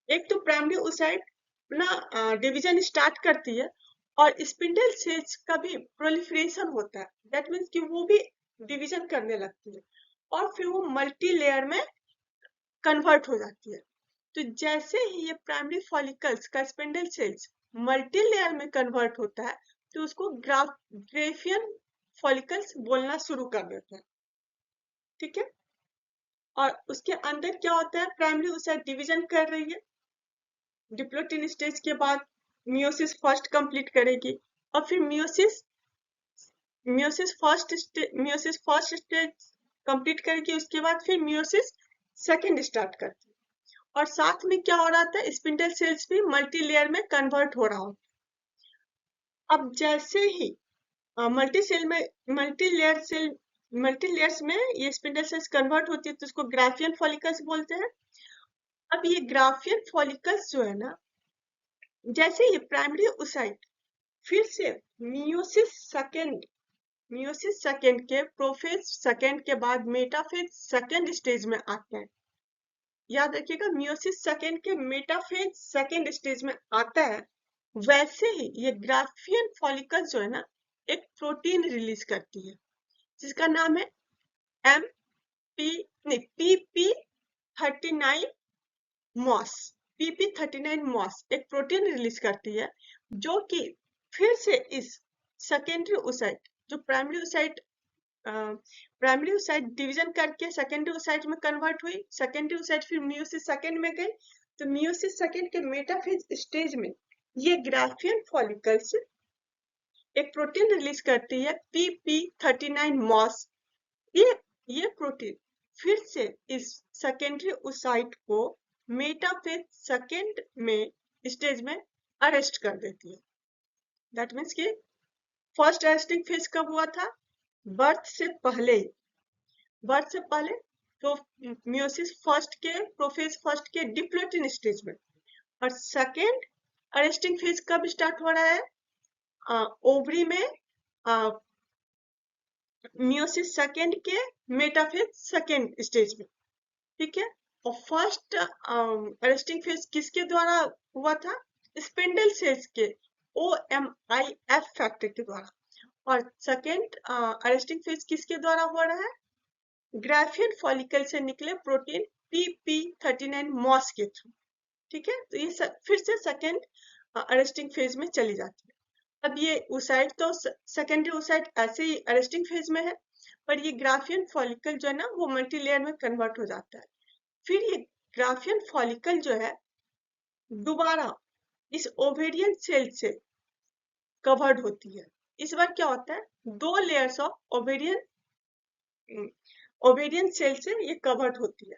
एक तो प्राइमरी oocyte अपना डिवीजन स्टार्ट करती है, और स्पिंडल सेल्स का भी प्रोलिफरेशन होता है। दैट मीन्स कि वो भी डिवीजन करने लगती है, और फिर वो मल्टी लेयर में कन्वर्ट हो जाती है। तो जैसे ही ये प्राइमरी फॉलिकल्स का स्पिंडल सेल्स मल्टी लेयर में कन्वर्ट होता है, तो उसको ग्राफियन फॉलिकल्स बोलना शुरू कर देते हैं। ठीक है, और उसके अंदर क्या होता है, प्राइमरी oocyte डिवीजन कर रही है, डिप्लोटिन स्टेज के बाद मियोसिस फर्स्ट कंप्लीट करेगी, और फिर मियोसिस फर्स्ट स्टेज कंप्लीट करेगी, उसके बाद फिर मियोसिस सेकंड स्टार्ट करती है। और साथ में क्या हो रहा था, स्पिंडल सेल्स भी मल्टी लेयर में कन्वर्ट हो रहा होता। अब जैसे ही मल्टी सेल में मल्टी लेयर्स में ये स्पिंडल सेल्स कन्वर्ट होती है, तो इसको ग्राफियन फॉलिकल्स बोलते हैं। अब ये ग्राफियन फॉलिकल्स जो है ना, जैसे ये प्राइमरी oocyte फिर से मियोसिस सेकेंड के प्रोफेज सेकेंड के बाद मेटाफेज सेकेंड स्टेज में आते हैं। याद रखिएगा, मियोसिस सेकेंड के मेटाफेज सेकेंड स्टेज में आता है। वैसे ही ये ग्राफियन फॉलिकल्स जो है ना, एक प्रोटीन रिलीज करती है जिसका नाम है M PP39 mos. PP39 mos एक प्रोटीन रिलीज करती है जो कि फिर से इस सेकेंडरी ओसाइट जो प्राइमरी ओसाइट डिवीजन करके सेकेंडरी ओसाइट में कन्वर्ट हुई, सेकेंडरी ओसाइट फिर मियोसिस सेकेंड में गई, तो मियोसिस सेकेंड के मेटाफेज स्टेज में ये ग्राफियन फॉलिकल्स एक प्रोटीन रिलीज करती है PP39 मॉस। ये प्रोटीन फिर से इस सेकेंडरी ओसाइट को मेटाफेज सेकेंड में स्टेज में अरेस्ट कर देती है। दैट मीन्स कि फर्स्ट अरेस्टिंग फेज कब हुआ था? बर्थ से पहले तो मियोसिस फर्स्ट के प्रोफेज फर्स्ट के डिप्लोइडिन स्टेज में, और सेकेंड अरेस्टिंग फेज कब स्टार्ट हो रहा है? ओवरी में मियोसिस सेकेंड के मेटाफेज सेकेंड स्टेज में, ठीक है। और फर्स्ट अरेस्टिंग फेज किसके द्वारा हुआ था? स्पिंडल सेल्स के OMIF फैक्टर के द्वारा, और सेकेंड अरेस्टिंग फेज किसके द्वारा हो रहा है? ग्राफियन फॉलिकल से निकले प्रोटीन PP39 मॉस के थ्रू, ठीक है। तो ये फिर से सेकेंड अरेस्टिंग फेज में चली जाती है। अब ये ओसाइट तो सेकेंडरी ओसाइट ऐसे ही अरेस्टिंग फेज में है, पर ये ग्राफियन फॉलिकल जो है ना वो मल्टीलेयर में कन्वर्ट हो जाता है। फिर ये ग्राफियन फॉलिकल जो है दोबारा इस ओवेरियन सेल से कवर्ड होती है। इस बार क्या होता है? 2 लेयर्स ऑफ ओवेरियन सेल से ये कवर्ड होती है।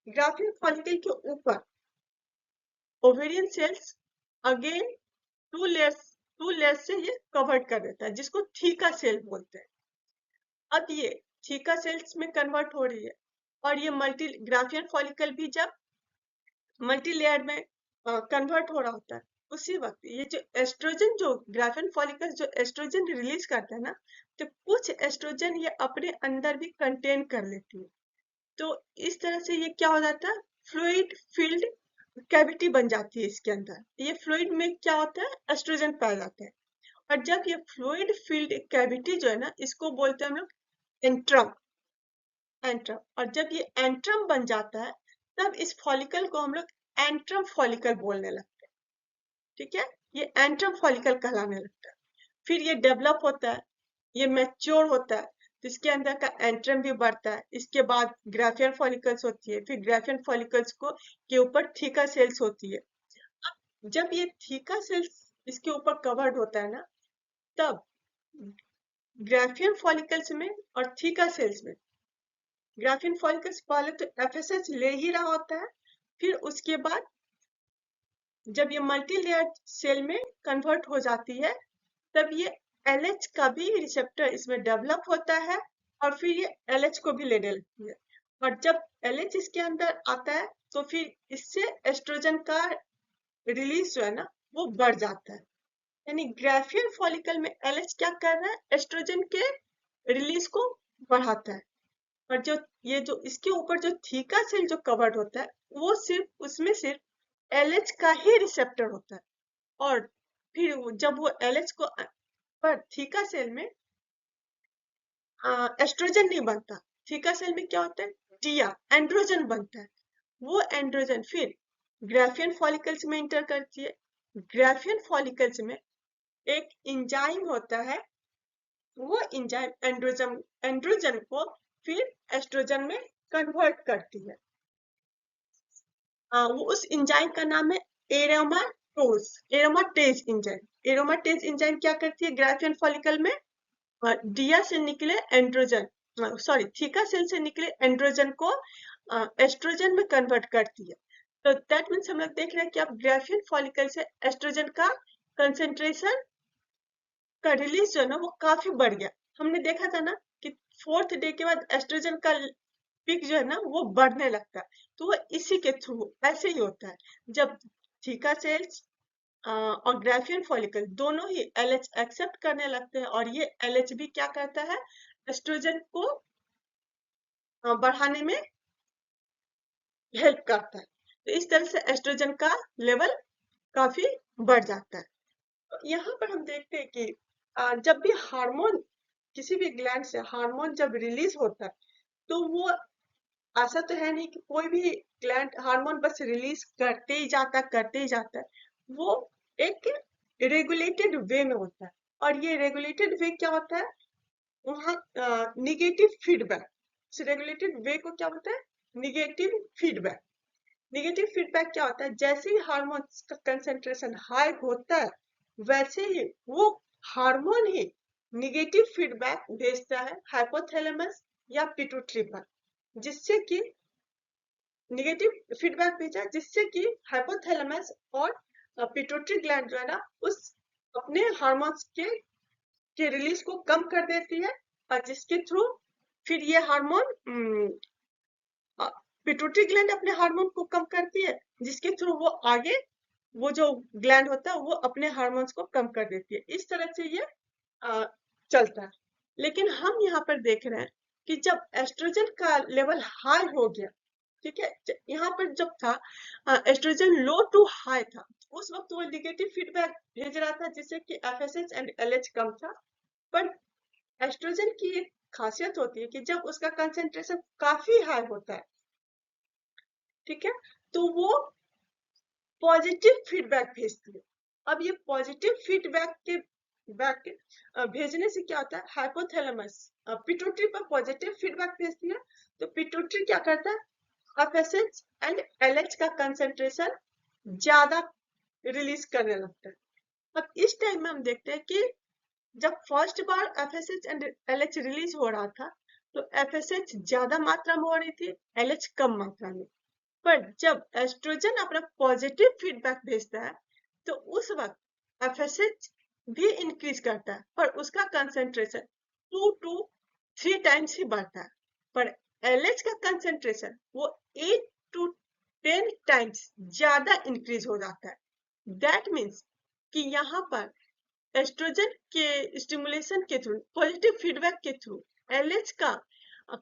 ग्राफियन फॉलिकल के ऊपर ओवेरियन सेल्स अगेन 2 लेयर्स से ये कवर्ड कर देता है, जिसको थीका सेल बोलते हैं। अब ये थीका सेल्स में कन्वर्ट हो रही है, और ये ग्राफियन फॉलिकल भी जब मल्टी लेयर में कन्वर्ट हो रहा होता है, उसी वक्त ये जो एस्ट्रोजन, जो ग्राफियन फॉलिकल्स जो एस्ट्रोजन रिलीज करता है ना, तो कुछ एस्ट्रोजन ये अपने अंदर भी कंटेन कर लेती है। तो इस तरह से ये क्या हो जाता है? फ्लूइड फील्ड कैविटी बन जाती है इसके अंदर। ये फ्लूइड में क्या होता है? एस्ट्रोजन पाया जाता है। और जब ये फ्लूइड फील्ड कैविटी जो है ना, इसको बोलते हैं हम लोग एंट्रम। और जब ये एंट्रम बन जाता है, तब इस फॉलिकल को हम लोग एंट्रम फॉलिकल बोलने लगते हैं, ठीक है। ये एंट्रम फॉलिकल कहलाने लगता है। फिर ये डेवलप होता है, ये मैच्योर होता है, तो इसके अंदर का एंट्रम भी बढ़ता है। इसके बाद ग्राफियन फॉलिकल्स होती है, फिर ग्राफियन फॉलिकल्स को के ऊपर थीका सेल्स होती है। अब जब ये थीका सेल्स इसके ऊपर कवर्ड होता है ना, तब ग्राफियन फॉलिकल्स में और थीका सेल्स में, ग्राफियन फॉलिकल्स पहले तो FSH ले ही रहा होता है, फिर उसके बाद जब ये मल्टी लेयर सेल में कन्वर्ट हो जाती है, तब ये LH का भी रिसेप्टर इसमें डेवलप होता है, और फिर ये LH को भी लेने लगती है। और जब LH इसके अंदर आता है, तो फिर इससे एस्ट्रोजन का रिलीज जो है ना वो बढ़ जाता है। यानी ग्राफियन फॉलिकल में LH क्या कर रहा है? एस्ट्रोजन के रिलीज को बढ़ाता है। और जो ये जो इसके ऊपर जो थीका सेल जो कवर्ड होता है, वो सिर्फ उसमें सिर्फ LH का ही रिसेप्टर होता है। और फिर जब वो LH को पर थीका सेल में एस्ट्रोजन नहीं बनता, थीका सेल में क्या होता है? डिया एंड्रोजन बनता है। वो एंड्रोजन फिर ग्राफियन फॉलिकल्स में इंटर करती है। ग्राफियन फॉलिकल्स में एक इंजाइम होता है, वो इंजाइम एंड्रोजन को फिर एस्ट्रोजन में कन्वर्ट करती है। वो उस इंजाइम का नाम है एरोमाटेज इंजाइम। एरोमाटेज इंजाइम क्या करती है? ग्राफियन फॉलिकल में डिया से निकले एंड्रोजन, सॉरी थीका सेल से निकले एंड्रोजन को एस्ट्रोजन में कन्वर्ट करती है। तो दैट मीन्स हम लोग देख रहे हैं कि अब ग्राफियन फॉलिकल से एस्ट्रोजन का कंसेंट्रेशन का रिलीज जो है ना वो काफी बढ़ गया। हमने देखा था ना कि 4th डे के बाद एस्ट्रोजन का पिक जो है ना वो बढ़ने लगता है। तो वो इसी के थ्रू ऐसे ही होता है, जब थीका सेल्स और ग्राफियन फॉलिकल दोनों ही LH एक्सेप्ट करने लगते हैं, और ये LH भी क्या करता है? एस्ट्रोजन को बढ़ाने में हेल्प करता है। तो इस तरह से एस्ट्रोजन का लेवल काफी बढ़ जाता है। तो यहाँ पर हम देखते हैं कि जब भी हार्मोन, किसी भी ग्लैंड से हार्मोन जब रिलीज होता है, तो वो ऐसा तो है नहीं कि कोई भी ग्लैंड हार्मोन बस रिलीज करते ही जाता है। वो एक रेगुलेटेड वे में होता है। और ये रेगुलेटेड वे क्या होता है? वहाँ निगेटिव फीडबैक। इस रेगुलेटेड वे को क्या होता है? Negative feedback. निगेटिव फीडबैक क्या होता है? जैसे ही हार्मोन्स का कंसेंट्रेशन हाई होता है, वैसे ही वो हार्मोन ही निगेटिव फीडबैक भेजता है हाइपोथैलेमस या पिट्यूटरी पर, जिससे कि निगेटिव फीडबैक भेजा, जिससे कि हाइपोथैलेमस और पिट्यूटरी ग्लैंड जो है ना, उस अपने हार्मोन्स के रिलीज को कम कर देती है, और जिसके थ्रू फिर ये हार्मोन पिट्यूटरी ग्लैंड अपने हार्मोन को कम करती है, जिसके थ्रू वो आगे वो जो ग्लैंड होता है वो अपने हार्मोन्स को कम कर देती है। इस तरह से ये अ, चलता है। लेकिन हम यहाँ पर देख रहे हैं कि जब एस्ट्रोजन का लेवल हाई हो गया, ठीक है, यहाँ पर जब था एस्ट्रोजन लो टू हाई था, उस वक्त वो निगेटिव फीडबैक भेज रहा था, जिससे कि एफएसएच एंड एलएच कम था। पर एस्ट्रोजन की एक खासियत होती है कि जब उसका कंसेंट्रेशन काफी हाई होता है, ठीक है, तो वो पॉजिटिव फीडबैक भेजती है। अब ये पॉजिटिव फीडबैक के बैक भेजने से क्या होता है? हाइपोथैलेमस पिट्यूटरी पर पॉजिटिव फीडबैक भेजती है, तो पिट्यूटरी क्या करता है? एफएसएच एंड एलएच का कंसेंट्रेशन ज्यादा रिलीज करने लगता है। अब इस टाइम में हम देखते हैं कि जब first bar FSH and LH release हो रहा था, तो एफएसएच ज्यादा मात्रा में हो रही थी, एलएच कम मात्रा में। पर जब एस्ट्रोजन अपना पॉजिटिव फीडबैक भेजता है, तो उस वक्त एफएसएच भी इंक्रीज करता है, पर उसका कंसेंट्रेशन 2 to 3 टाइम्स ही बढ़ता है। पर एलएच का कंसेंट्रेशन वो 8 to 10 टाइम्स ज्यादा इंक्रीज हो जाता है। दैट मीन्स कि यहाँ पर एस्ट्रोजन के स्टिमुलेशन के थ्रू, पॉजिटिव फीडबैक के थ्रू एलएच का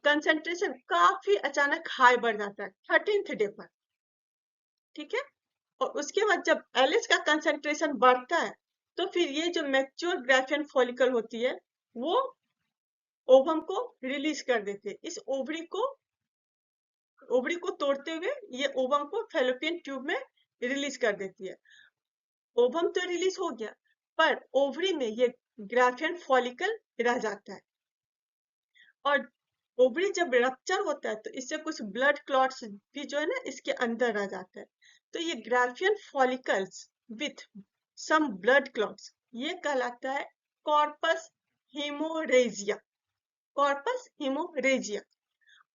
कंसेंट्रेशन काफी अचानक हाई बढ़ जाता है 13th डे पर, ठीक है। और उसके बाद जब एलएच का कंसेंट्रेशन बढ़ता है, तो फिर ये जो मैच्योर ग्राफियन फॉलिकल होती है, वो ओवम को रिलीज कर देती है। इस ओवरी को तोड़ते हुए ये ओवम को फैलोपियन ट्यूब में रिलीज कर देती है। ओवम तो रिलीज हो गया, पर ओवरी में ये ग्राफियन फॉलिकल रह जाता है। और ओवरी जब रप्चर होता है, तो इससे कुछ ब्लड क्लॉट्स भी जो है ना इसके अंदर रह जाता है। तो ये Graafian follicles with some blood clots, ये कहलाता है कॉर्पस हेमोरेजिया। कॉर्पस हेमोरेजिया।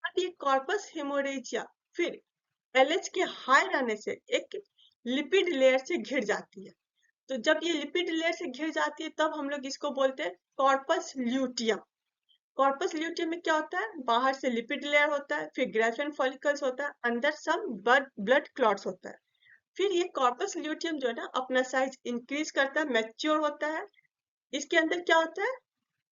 अब ये कॉर्पस हेमोरेजिया फिर एलएच के हाई रहने से एक लिपिड लेयर से घिर जाती है। तो जब ये लिपिड लेयर से घिर जाती है, तब हम लोग इसको बोलते हैं कॉर्पस ल्यूटियम। कॉर्पस ल्यूटियम में क्या होता है? बाहर से लिपिड लेयर होता है, फिर ग्राफियन फॉलिकल्स होता है, अंदर सम ब्लड क्लॉट्स होता है। फिर ये कॉर्पस ल्यूटियम जो है ना अपना साइज इंक्रीज करता है, मैच्योर होता है। इसके अंदर क्या होता है?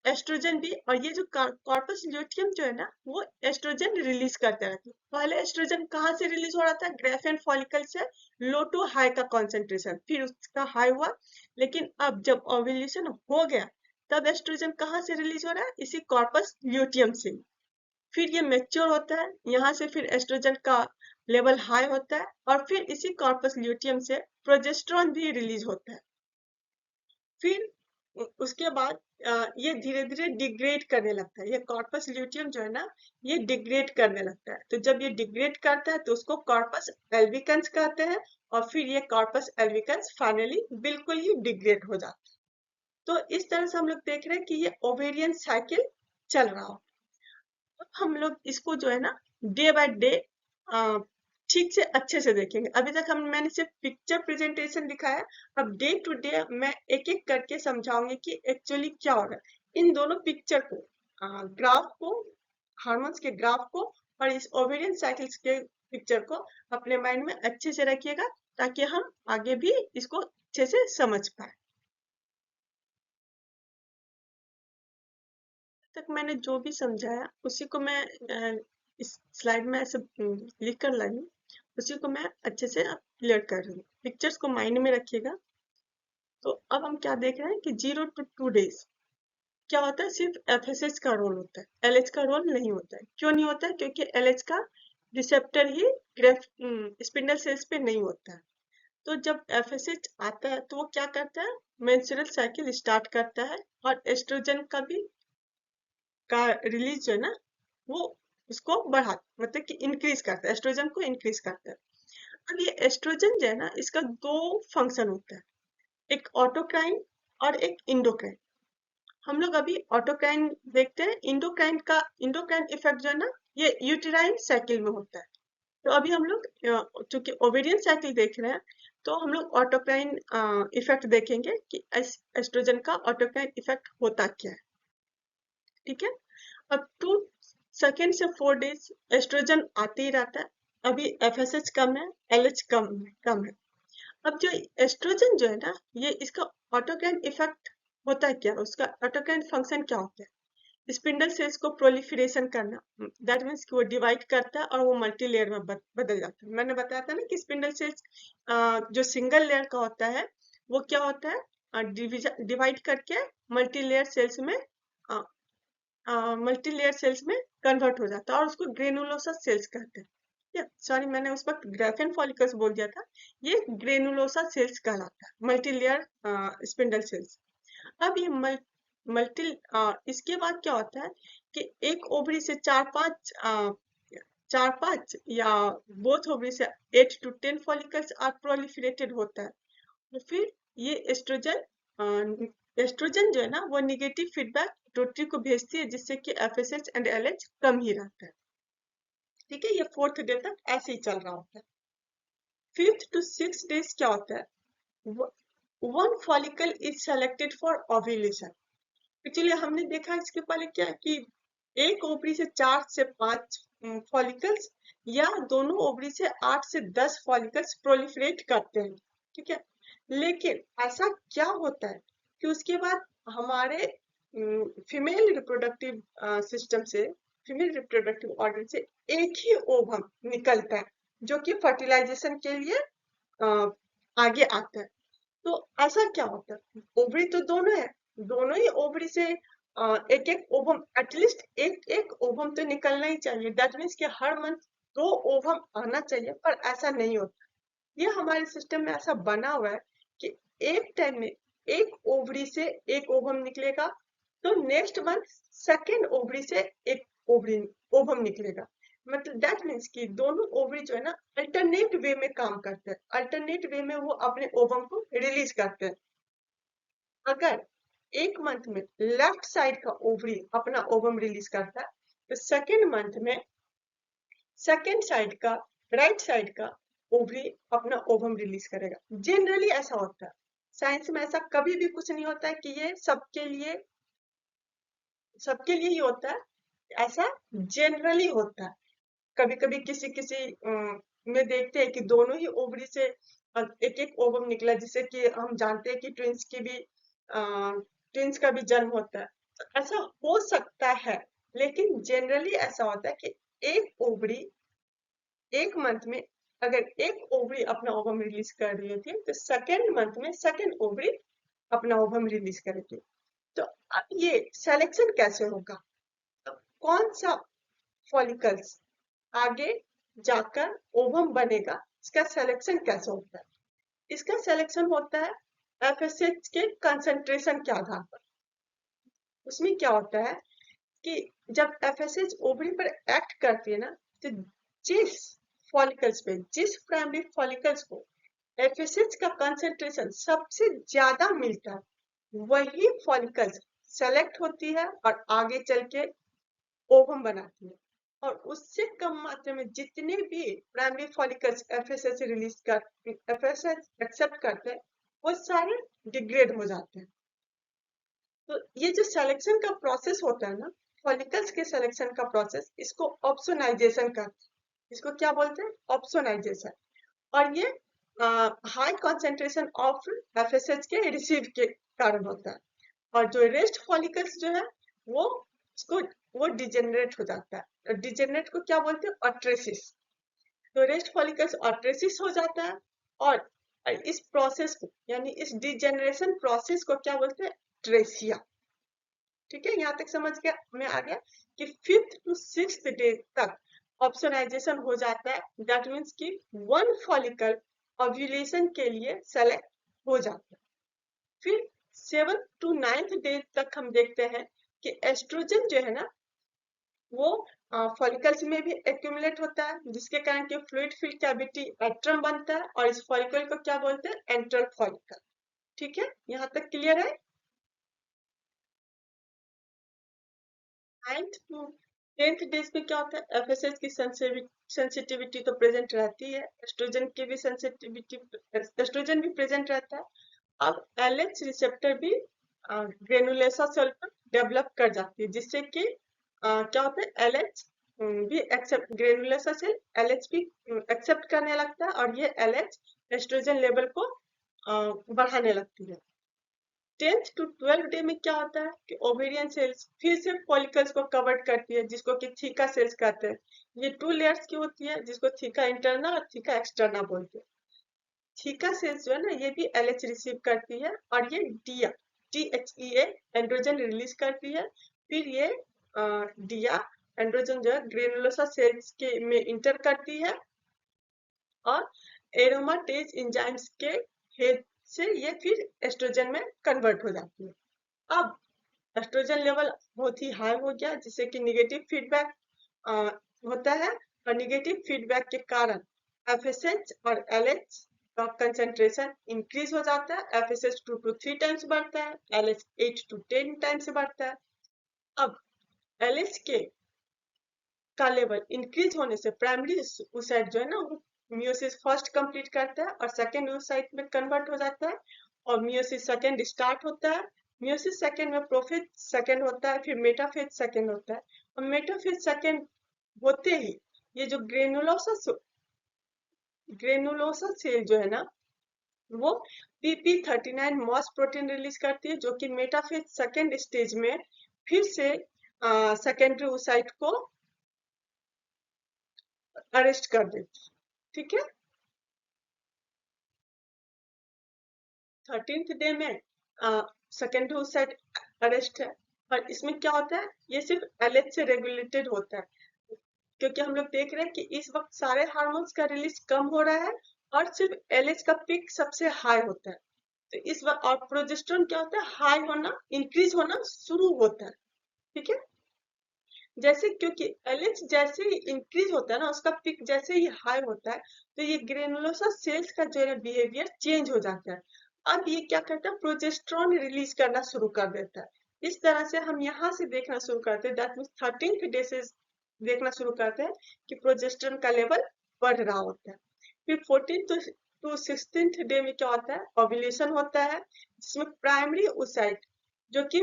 एस्ट्रोजन भी। और ये जो कॉर्पस ल्यूटियम जो है ना, वो एस्ट्रोजन रिलीज करता रहता है। पहले एस्ट्रोजन कहाँ से रिलीज हो रहा था? ग्राफियन फॉलिकल से, लो टू हाई का कॉन्सेंट्रेशन, फिर उसका हाई हुआ। लेकिन अब जब ओव्यूलेशन हो गया, तब एस्ट्रोजन कहाँ से रिलीज हो रहा है? इसी कॉर्पस ल्यूटियम से। फिर ये मैच्योर होता है, यहाँ से फिर एस्ट्रोजन का लेवल हाई होता है, और फिर इसी कॉर्पस ल्यूटियम से प्रोजेस्टेरॉन भी रिलीज होता है। फिर उसके बाद ये धीरे धीरे डिग्रेड करने लगता है। ये कॉर्पस ल्यूटियम जो है ना, ये डिग्रेड करने लगता है। तो जब ये डिग्रेड करता है, तो उसको कॉर्पस एल्बिकन्स कहते हैं। और फिर ये कॉर्पस एल्बिकन्स फाइनली बिल्कुल ही डिग्रेड हो जाता है। तो इस तरह से हम लोग देख रहे हैं कि ये ओवेरियन साइकिल चल रहा हो। अब हम लोग इसको जो है ना डे बाय डे ठीक से अच्छे से देखेंगे। अभी तक मैंने सिर्फ पिक्चर प्रेजेंटेशन दिखाया। अब डे टू डे मैं एक एक करके समझाऊंगी कि एक्चुअली क्या हो रहा है। इन दोनों पिक्चर को, ग्राफ को, हार्मोन्स के ग्राफ को और इस ओवेरियन साइकिल्स के पिक्चर को अपने माइंड में अच्छे से रखिएगा, ताकि हम आगे भी इसको अच्छे से समझ पाए। तक मैंने जो भी समझाया उसी को मैं इस स्लाइड में ऐसे लिख कर लाई हूँ। उसी को मैं अच्छे से क्लियर कर रही हूँ। पिक्चर्स को माइंड में रखिएगा। तो अब हम क्या देख रहे हैं कि 0 to 2 days क्या होता है, सिर्फ एफएसएच का रोल होता है, एलएच का रोल नहीं होता है। क्यों नहीं होता है? क्योंकि एलएच का रिसेप्टर ही ग्रेफ स्पिंडल सेल्स पे नहीं होता है। तो जब एफएसएच आता है तो वो क्या करता है, मेंस्ट्रुअल साइकिल स्टार्ट करता है और एस्ट्रोजन का रिलीज जो है ना, वो उसको मतलब कि इंक्रीज करता है, एस्ट्रोजन को इंक्रीज करता है। अब ये एस्ट्रोजन जो है ना, इसका दो फंक्शन होता है, एक ऑटोक्राइन और एक इंडोक्राइन। हम लोग अभी ऑटोक्राइन देखते हैं, इंडोक्राइन इफेक्ट जो है ना, ये यूटेराइन साइकिल में होता है। तो अभी हम लोग चूंकि ओवेरियन साइकिल देख रहे हैं, तो हम लोग ऑटोक्राइन इफेक्ट देखेंगे कि एस्ट्रोजन का ऑटोक्राइन इफेक्ट होता क्या है। ठीक है। अब 2 सेकेंड से 4 डेज एस्ट्रोजन आते ही रहता है। अभी एफएसएच कम है, एलएच कम है। अब जो एस्ट्रोजन जो है ना, ये इसका ऑटोक्राइन इफेक्ट होता है क्या, उसका ऑटोक्राइन फंक्शन क्या होता है, स्पिंडल सेल्स को प्रोलिफरेशन करना। दैट मीन्स कि वो डिवाइड करता है और वो मल्टी लेयर में बदल जाता है। मैंने बताया था ना कि स्पिंडल सेल्स जो सिंगल लेयर का होता है, वो क्या होता है, डिवाइड करके मल्टी लेयर सेल्स में मल्टी लेयर सेल्स में कन्वर्ट हो जाता है और उसको ग्रेनुलोसा सेल्स कहते हैं। सॉरी, मैंने उस वक्त ग्राफेन फॉलिकल्स बोल दिया था, ये ग्रेनुलोसा सेल्स कहलाता है, मल्टी लेयर स्पिंडल सेल्स। अब ये मल्टी इसके बाद क्या होता है कि एक ओवरी से चार पांच या बोथ ओवरी से 8 to 10 फॉलिकल्स आर प्रोलिफरेटेड होता है। तो फिर ये एस्ट्रोजन जो है ना, वो निगेटिव फीडबैक पिट्यूटरी को भेजती है, जिससे कि एफएसएच एंड एलएच कम ही रहता है। ठीक है, ये 4th डे तक ऐसे ही चल रहा होता है। 5th to 6th डेज क्या होता है, one follicle is selected for ovulation. Actually हमने देखा इसके पहले क्या कि एक ओवरी से 4 से 5 फॉलिकल्स या दोनों ओवरी से 8 से 10 फॉलिकल्स प्रोलिफरेट करते हैं। ठीक है, लेकिन ऐसा क्या होता है कि उसके बाद हमारे फीमेल रिप्रोडक्टिव सिस्टम से, फीमेल रिप्रोडक्टिव ऑर्गन से एक ही ओवम निकलता है, जो कि फर्टिलाइजेशन के लिए अ, आगे आता है। तो ऐसा क्या होता है, ओवरी तो दोनों है, दोनों ही ओवरी से एक एक ओवम, एटलीस्ट एक एक ओवम तो निकलना ही चाहिए। दैट मीन्स कि हर मंथ 2 ओवम आना चाहिए, पर ऐसा नहीं होता। ये हमारे सिस्टम में ऐसा बना हुआ है कि एक टाइम में एक ओवरी से एक ओवम निकलेगा, तो नेक्स्ट मंथ सेकेंड ओवरी से एक ओवरी ओवम निकलेगा। मतलब दैट मीन्स कि दोनों ओवरी जो है ना, अल्टरनेट वे में काम करते हैं, अल्टरनेट वे में वो अपने ओवम को रिलीज करते हैं। अगर एक मंथ में लेफ्ट साइड का ओवरी अपना ओवम रिलीज करता है, तो सेकेंड मंथ में सेकेंड साइड का, राइट साइड का ओवरी अपना ओवम रिलीज करेगा। जनरली ऐसा होता है, साइंस में ऐसा कभी भी कुछ नहीं होता है कि ये सबके लिए ही होता है, ऐसा जनरली होता है। कभी कभी किसी किसी में देखते हैं कि दोनों ही ओवरी से एक एक ओवम निकला, जिससे कि हम जानते हैं कि ट्विंस का भी जन्म होता है। तो ऐसा हो सकता है, लेकिन जनरली ऐसा होता है कि एक ओवरी एक मंथ में, अगर एक ओवरी अपना ओवम रिलीज कर रही होती है, तो सेकेंड मंथ में सेकेंड ओवरी अपना ओवम रिलीज करेगी। तो अब ये सिलेक्शन कैसे होगा, अब कौन सा फॉलिकल्स आगे जाकर ओवम बनेगा, इसका सिलेक्शन कैसे होता है? इसका सिलेक्शन होता है एफएसएच के कंसंट्रेशन के आधार पर। उसमें क्या होता है कि जब एफएसएच ओवरी पर एक्ट करती है ना, तो जिस फॉलिकल्स पे, जिस प्राइमरी फॉलिकल्स को एफएसएच का कंसंट्रेशन सबसे ज्यादा मिलता है, वही फॉलिकल्स सेलेक्ट होती है और आगे चल के ओवम बनाती है। और उससे कम मात्रा में जितने भी प्राइमरी फॉलिकल्स एफएसएच एक्सेप्ट करते हैं, वो सारे डिग्रेड हो जाते हैं। तो ये जो सिलेक्शन का प्रोसेस होता है ना, फॉलिकल्स के सिलेक्शन का प्रोसेस, इसको ऑप्सोनाइजेशन कहते हैं। इसको क्या बोलते हैं? ऑप्सोनाइजेशन। और ये हाई कंसंट्रेशन ऑफ एफएसएच के रिसीव के कारण होता है। और जो रेस्ट फॉलिकल्स जो है, वो उसको वो डिजेनरेट हो जाता है। डिजेनरेट को क्या बोलते हैं? ऑट्रेसिस। तो रेस्ट फॉलिकल्स ऑट्रेसिस हो जाता है, और इस प्रोसेस को, यानी इस डिजेनरेशन प्रोसेस को क्या बोलते हैं? ट्रेसिया। ठीक है, यहाँ तक समझ गया में आ गया कि 5th to 6th डे तक ऑप्शनाइजेशन हो जाता है। दैट मीन्स कि वन फॉलिकल ओव्यूलेशन के लिए सेलेक्ट हो जाता है। फिर 7th to 9th डे तक हम देखते हैं कि एस्ट्रोजन जो है ना वो फॉलिकल्स में भी एक्यूमुलेट होता है, जिसके कारण कि फ्लूइड फिल्ड कैविटी एट्रम बनता है और इस फॉलिकल को क्या बोलते हैं, एंट्रल फॉलिकल। ठीक है, यहाँ तक क्लियर है। 9th to 10th डेज में क्या होता है, एफएसएच की सेंसिटिविटी तो प्रेजेंट रहती है, एस्ट्रोजन की भी सेंसिटिविटी, एस्ट्रोजन भी प्रेजेंट रहता है। अब एलएच रिसेप्टर भी ग्रेनुलोसा सेल पर डेवलप कर जाती है, जिससे कि क्या होता है, एलएच भी एक्सेप्ट, ग्रेनुलोसा सेल एलएच भी एक्सेप्ट करने लगता है और ये एलएच एस्ट्रोजन लेवल को बढ़ाने लगती है। 10th to 12th डे में क्या होता है कि ओवेरियन सेल्स फिर से फॉलिकल्स को कवर करती है, जिसको कि थीका सेल्स कहते हैं। ये 2 लेयर्स की होती है, जिसको थीका इंटरनल और थीका एक्सटर्नल बोलते हैं। थीका सेल्स जो है ना, ये भी एलएच रिसीव करती है और ये डिया THEA एंड्रोजन रिलीज करती है। फिर ये डिया एंड्रोजन जो है ग्रेनुलोसा सेल्स के में इंटर करती है और एरोमाटेज एंजाइम्स के हेल्प से ये फिर एस्ट्रोजन में कन्वर्ट हो जाती है। अब एस्ट्रोजन लेवल बहुत ही हाई हो गया, जिससे कि निगेटिव फीडबैक होता है और निगेटिव फीडबैक के कारण एफएसएच और एलएच का कंसंट्रेशन इंक्रीज हो जाता है। एफएसएच 2 to 3 टाइम्स बढ़ता है, एलएच 8 to 10 टाइम्स बढ़ता है। अब एलएच के का लेवल इंक्रीज होने से प्राइमरी oocyte जो है ना वो मियोसिस फर्स्ट कंप्लीट करता है और सेकेंड oocyte में कन्वर्ट हो जाता है और मियोसिस सेकेंड स्टार्ट होता है। मियोसिस सेकेंड में प्रोफेज सेकेंड होता है, फिर मेटाफेज सेकेंड होता है और मेटाफेज सेकेंड होते ही ये जो ग्रेनुलोसा सेल जो है ना वो PP39 मॉस प्रोटीन रिलीज करती है, जो कि मेटाफेज सेकेंड स्टेज में फिर से सेकेंडरी oocyte को अरेस्ट कर देती। ठीक है, 13th डे में सेकेंडरी oocyte अरेस्ट है और इसमें क्या होता है, ये सिर्फ एलएच से रेगुलेटेड होता है, क्योंकि हम लोग देख रहे हैं कि इस वक्त सारे हार्मोन्स का रिलीज कम हो रहा है और सिर्फ एलएच का पिक सबसे हाई होता है। तो इस वक्त और प्रोजेस्टेरोन क्या होता है, हाई होना, इंक्रीज होना शुरू होता है। ठीक है, जैसे क्योंकि एलएच जैसे ही इंक्रीज होता है ना, उसका पिक जैसे ही हाई होता है, तो ये ग्रेनुलोसा सेल्स का जो है बिहेवियर चेंज हो जाता है। अब ये क्या करता है, प्रोजेस्टेरोन रिलीज करना शुरू कर देता है। इस तरह से हम यहाँ से देखना शुरू करते हैं, दैट मीन्स 13th डे से देखना शुरू करते हैं कि प्रोजेस्टेरोन का लेवल बढ़ रहा होता है। फिर 14th to 16th डे में क्या होता है, ओव्यूलेशन होता है, जिसमें प्राइमरी oocyte जो कि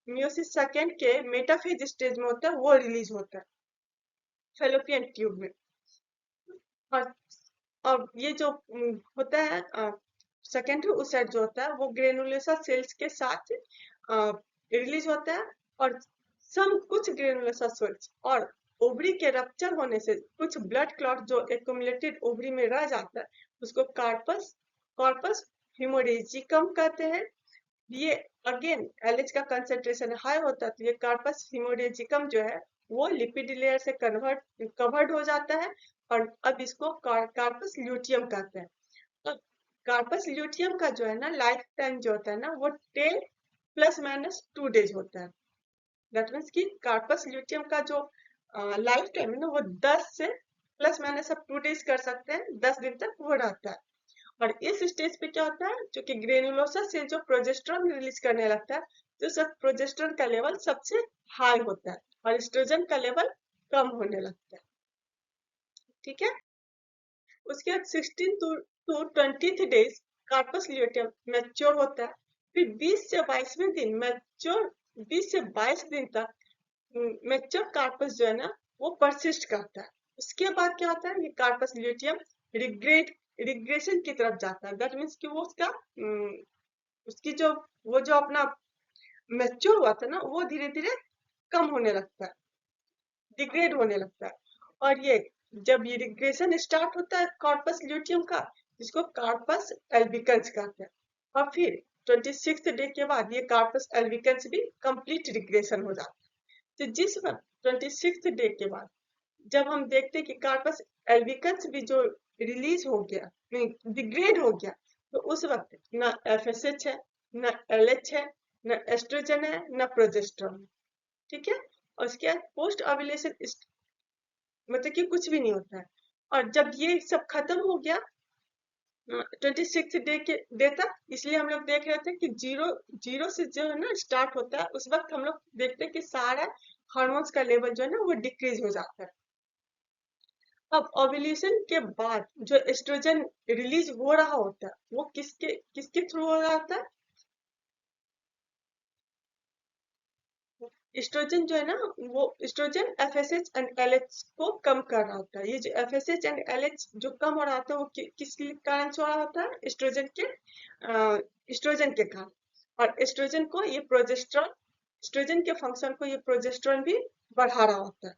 मियोसिस सेकेंड के मेटाफेज स्टेज में होता है वो रिलीज होता है फेलोपियन ट्यूब में। और और ये जो होता है सेकेंडरी oocyte जो होता है वो ग्रेनुलोसा सेल्स के साथ रिलीज होता है और कुछ ग्रेनुलोसा सेल्स और ओवरी के रप्चर होने से कुछ ब्लड क्लॉट जो एक्यूमुलेटेड ओवरी में रह जाता है उसको कार्पस कॉर्पस ह्यूमोरेजिकम कहते हैं। ये अगेन एलएच का कंसेंट्रेशन हाई होता है, तो ये कार्पस ह्यूमोरेजिकम जो है वो लिपिड लेयर से कवर्ड हो जाता है और अब इसको कार्पस ल्यूटियम कहते हैं। तो कार्पस ल्यूटियम का जो है ना लाइफ टाइम जो होता है ना वो 10 ± 2 डेज होता है। दैट मीन्स कि कार्पस ल्यूटियम का जो लाइफ टाइम है ना वो 10 से ± 2 डेज कर सकते हैं, 10 दिन तक वो रहता है। और इस स्टेज पे क्या होता है, जो कि ग्रेनुलोसा से जो प्रोजेस्टेरोन रिलीज करने लगता है, तो सब प्रोजेस्टेरोन का लेवल सबसे हाई होता है और एस्ट्रोजन का लेवल कम होने लगता है। ठीक है, उसके बाद 16 to 20th days corpus luteum mature होता है। फिर 20 से 22वें दिन मैच्योर 20 से 22 दिन तक मैच्योर कार्पस जो है ना वो परसिस्ट करता है। उसके बाद क्या होता है, ये कार्पस ल्यूटियम रिग्रेशन की तरफ जाता है। दैट मीन्स कि वो उसकी जो वो जो अपना मैच्योर हुआ था ना वो धीरे धीरे कम होने लगता है, डिग्रेड होने लगता है। और ये जब ये रिग्रेशन स्टार्ट होता है कार्पस ल्यूटियम का, जिसको कार्पस एल्बिकन्स कहते हैं, और फिर 26th डे के बाद ये कार्पस एल्विकन्स भी कंप्लीट रिग्रेशन हो जाता है। तो जिस वक्त 26th डे के बाद जब हम देखते हैं कि कार्पस एल्विकन्स भी जो रिलीज हो गया, डिग्रेड हो गया, तो उस वक्त ना एफएसएच है, ना एलएच है, ना एस्ट्रोजन है, ना प्रोजेस्टेरोन है। ठीक है। और उसके बाद पोस्ट ओव्यूलेशन मतलब कि कुछ भी नहीं होता है। और जब ये सब खत्म हो गया 26th डे के डे तक, इसलिए हम लोग देख रहे थे कि जीरो जीरो से जो है ना स्टार्ट होता है, उस वक्त हम लोग देखते हैं कि सारा हार्मोन्स का लेवल जो है ना वो डिक्रीज हो जाता है। अब ओव्यूलेशन के बाद जो एस्ट्रोजन रिलीज हो रहा होता है वो किसके किसके थ्रू हो रहा होता है? एस्ट्रोजन जो है ना वो एस्ट्रोजन एफएसएच एंड एलएच को कम कर रहा होता है। ये जो एफएसएच एंड एलएच जो कम हो रहा होता है वो किसके कारण से हो रहा होता है? एस्ट्रोजन के कारण। और एस्ट्रोजन को ये प्रोजेस्टेरोन, एस्ट्रोजन के फंक्शन को ये प्रोजेस्टेरोन भी बढ़ा रहा होता है।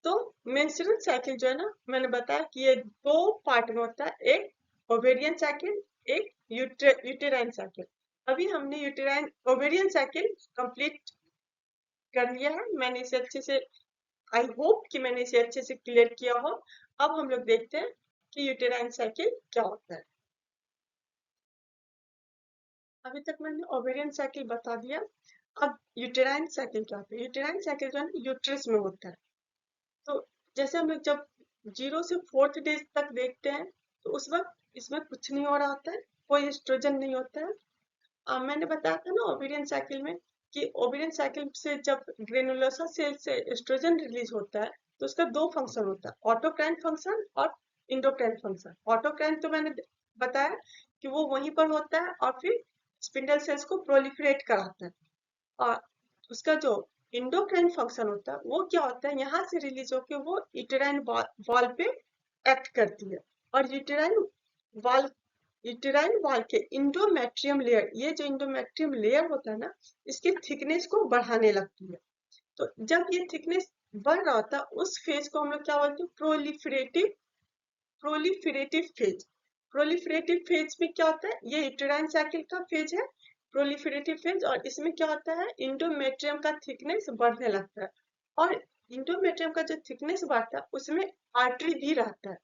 तो मेंस्ट्रुअल साइकिल जो है ना, मैंने बताया कि ये दो पार्ट में होता है, एक ओवेरियन साइकिल, एक यूटेराइन साइकिल। अभी हमने यूटेराइन ओवेरियन साइकिल कंप्लीट कर लिया है। मैंने इसे अच्छे से, आई होप कि मैंने इसे अच्छे से क्लियर किया हो। अब हम लोग देखते हैं कि यूटेराइन साइकिल क्या होता है। अभी तक मैंने ओवेरियन साइकिल बता दिया। अब यूटेराइन साइकिल क्या होता है? यूटेराइन साइकिल जो है ना यूट्रस में होता है। तो जैसे हम लोग जब 0 से 4th डे तक देखते हैं, तो उस वक्त इसमें कुछ नहीं हो रहा होता है, कोई एस्ट्रोजन नहीं होता है। मैंने बताया था ना ओवेरियन साइकिल में कि ओवेरियन साइकिल से जब ग्रेनुलोसा सेल से एस्ट्रोजन रिलीज होता है, तो उसका दो फंक्शन होता है, ऑटोक्राइन फंक्शन और इंडोक्राइन फंक्शन। ऑटोक्राइन तो मैंने बताया कि वो वहीं पर होता है और फिर स्पिंडल सेल्स को प्रोलिफरेट कराता है। और उसका जो इंडोक्राइन फंक्शन होता है वो क्या होता है, यहाँ से रिलीज होकर वो यूटेराइन वॉल पे एक्ट करती है। और वॉल यूटेराइन वॉल के इंडोमेट्रियम लेयर, ये जो इंडोमेट्रियम लेयर होता है ना, इसकी थिकनेस को बढ़ाने लगती है। तो जब ये थिकनेस बढ़ रहा होता है उस फेज को हम लोग क्या बोलते हैं? Proliferative phase. प्रोलिफरेटिव फेज में क्या होता है? ये यूटेराइन साइकिल का फेज है, प्रोलिफरेटिव फेज। और इसमें क्या होता है? इंडोमेट्रियम का थिकनेस बढ़ने लगता है। और इंडोमेट्रियम का जो थिकनेस बढ़ता है उसमें आर्टरी भी रहता है।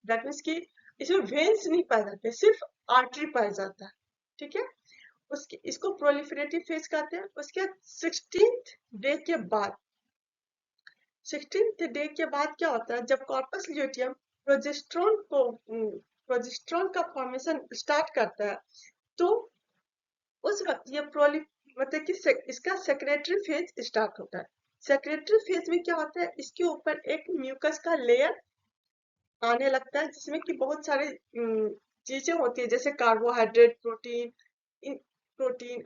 दैट मीन्स कि इसमें वेन्स नहीं पाए जाते, सिर्फ आर्टरी पाया जाता है। ठीक है। उसके इसको प्रोलिफरेटिव फेज कहते हैं। उसके 16th डे के बाद 16th डे के बाद क्या होता है? जब कॉर्पस ल्यूटियम प्रोजेस्टेरोन का फॉर्मेशन स्टार्ट करता है, तो उस वक्त ये प्रोलि मतलब कि इसका सेक्रेटरी फेज स्टार्ट होता है। सेक्रेटरी फेज में क्या होता है? इसके ऊपर एक म्यूकस का लेयर आने लगता है, जिसमें कि बहुत सारे चीजें होती है, जैसे कार्बोहाइड्रेट, प्रोटीन।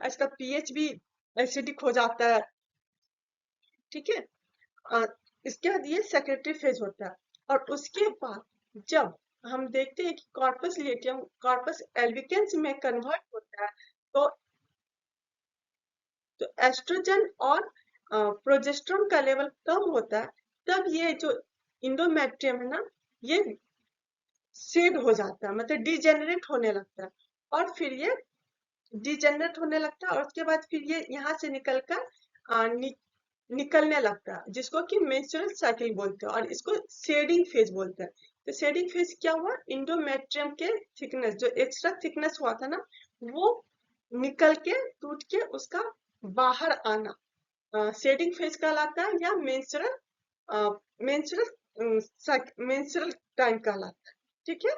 इसका पीएच भी एसिडिक हो जाता है। ठीक है। अ, इसके बाद ये सेक्रेटरी फेज होता है। और उसके बाद जब हम देखते हैं कि कॉर्पस लिटियम कॉर्पस एल्बिकेंस में कन्वर्ट होता है, तो एस्ट्रोजन और प्रोजेस्टेरोन का लेवल कम होता है, तब ये जो इंडोमेट्रियम है ना, ये शेड हो जाता है, मतलब डिजेनरेट होने लगता है। और फिर ये डिजेनरेट होने लगता है और उसके बाद फिर ये यहाँ से निकलकर निकलने लगता है, जिसको कि मेंस्ट्रुअल साइकिल बोलते हैं। और इसको शेडिंग फेज बोलते हैं। तो शेडिंग फेज क्या हुआ? इंडोमेट्रियम के थिकनेस, जो एक्स्ट्रा थिकनेस हुआ था ना, वो निकल के टूट के उसका बाहर आना शेडिंग फेज कहलाता है, या मेंस्ट्रुअल मेंस्ट्रुअल टाइम कहलाता है। ठीक है।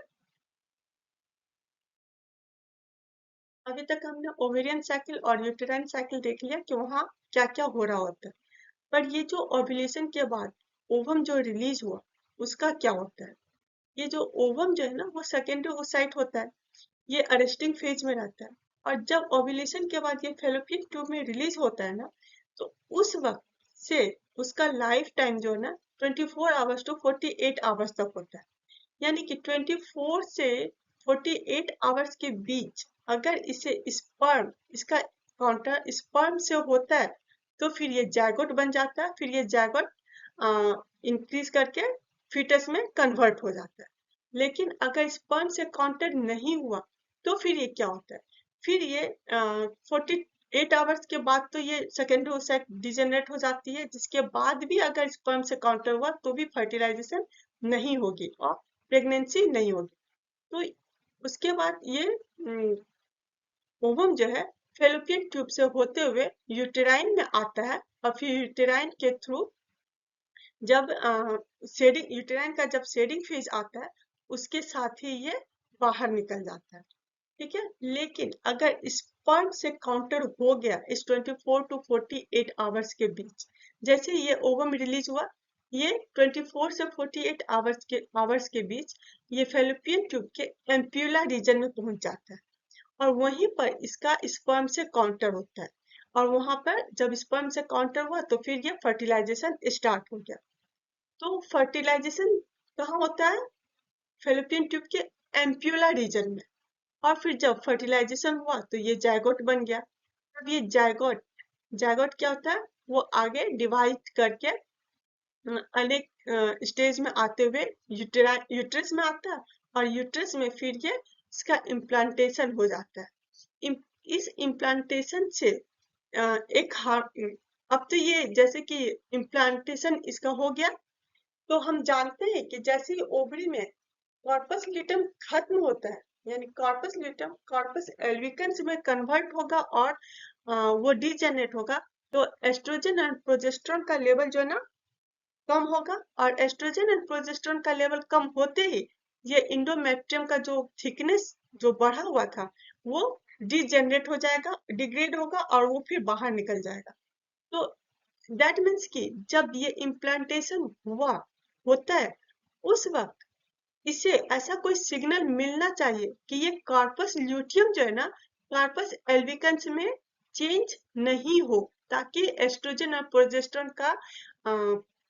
अभी तक हमने ओवेरियन साइकिल और यूटेराइन साइकिल देख लिया कि वहाँ क्या क्या हो रहा होता है। पर ये जो ओव्यूलेशन के बाद ओवम जो रिलीज हुआ, उसका क्या होता है? ये जो ओवम जो है ना वो सेकेंडरी ओसाइट होता है, ये अरेस्टिंग फेज में रहता है। और जब ओव्यूलेशन के बाद ये फेलोपियन ट्यूब में रिलीज होता है ना, तो उस वक्त से उसका लाइफ टाइम जो है ना 24 आवर्स टू 48 आवर्स तक होता है। यानी कि 24 से 48 आवर्स के बीच अगर इसे स्पर्म, इसका काउंटर स्पर्म से होता है, तो फिर ये जायगोट बन जाता है। फिर ये जायगोट इंक्रीज करके फीटस में कन्वर्ट हो जाता है। लेकिन अगर स्पर्म से काउंटर नहीं हुआ, तो फिर ये क्या होता है? फिर ये 48 आवर्स के बाद तो ये सेकेंडरी ओसाइट डिजेनरेट हो जाती है, जिसके बाद भी अगर स्पर्म से काउंटर हुआ तो भी फर्टिलाइजेशन नहीं होगी और प्रेगनेंसी नहीं होगी। तो उसके बाद ये ओवम जो है फेलोपियन ट्यूब से होते हुए यूटेराइन में आता है, और फिर यूटेराइन के थ्रू जब शेडिंग, यूटेराइन का जब शेडिंग फेज आता है उसके साथ ही ये बाहर निकल जाता है। ठीक है, लेकिन अगर स्पर्म से काउंटर हो गया इस 24 टू 48 आवर्स के बीच, जैसे ये ओवम रिलीज हुआ, ये 24 से 48 आवर्स के बीच ये फेलोपियन ट्यूब के एम्प्यूला रीजन में पहुंच जाता है, और वहीं पर इसका स्पर्म से काउंटर होता है, और वहां पर जब स्पर्म से काउंटर हुआ तो फिर ये फर्टिलाइजेशन स्टार्ट हो गया। तो फर्टिलाइजेशन कहाँ होता है? फेलोपियन ट्यूब के एम्प्यूला रीजन में। और फिर जब फर्टिलाइजेशन हुआ तो ये जायगोट बन गया। अब ये जायगोट जायगोट क्या होता है? वो आगे डिवाइड करके अनेक स्टेज में आते हुए यूट्रस में आता है, और यूट्रस में फिर ये इसका इम्प्लांटेशन हो जाता है। इस इम्प्लांटेशन से एक अब तो ये जैसे कि इम्प्लांटेशन इसका हो गया, तो हम जानते हैं कि जैसे ही ओवरी में कॉर्पस ल्यूटेम खत्म होता है, यानी कॉर्पस ल्यूटेम कॉर्पस एल्विकन्स में कन्वर्ट होगा और वो डीजेनरेट होगा, तो एस्ट्रोजन एंड प्रोजेस्टेरोन का लेवल जो है ना कम होगा, और एस्ट्रोजन एंड प्रोजेस्टेरोन का लेवल कम होते ही ये इंडोमेट्रियम का जो थिकनेस जो बढ़ा हुआ था वो डीजेनरेट हो जाएगा, डिग्रेड होगा, और वो फिर बाहर निकल जाएगा। तो दैट मीन्स कि जब ये इम्प्लांटेशन होता है उस वक्त इसे ऐसा कोई सिग्नल मिलना चाहिए कि ये कार्पस ल्यूटियम जो है ना कार्पस एल्विकन्स में चेंज नहीं हो, ताकि एस्ट्रोजन और प्रोजेस्टेरोन का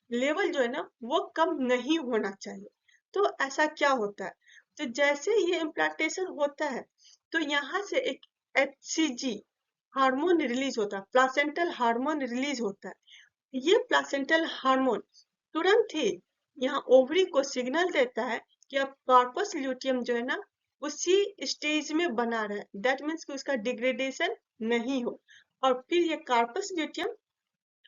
लेवल जो है ना वो कम नहीं होना चाहिए। तो ऐसा क्या होता है? तो जैसे ये इम्प्लांटेशन होता है तो यहाँ से एक HCG हार्मोन रिलीज होता है, प्लासेंटल हार्मोन रिलीज होता है। ये प्लासेंटल हार्मोन तुरंत ही यहाँ ओवरी को सिग्नल देता है कि अब कार्पस ल्यूटियम जो है ना उसी स्टेज में बना रहे, दैट मीन्स कि उसका डिग्रेडेशन नहीं हो, और फिर ये कार्पस ल्यूटियम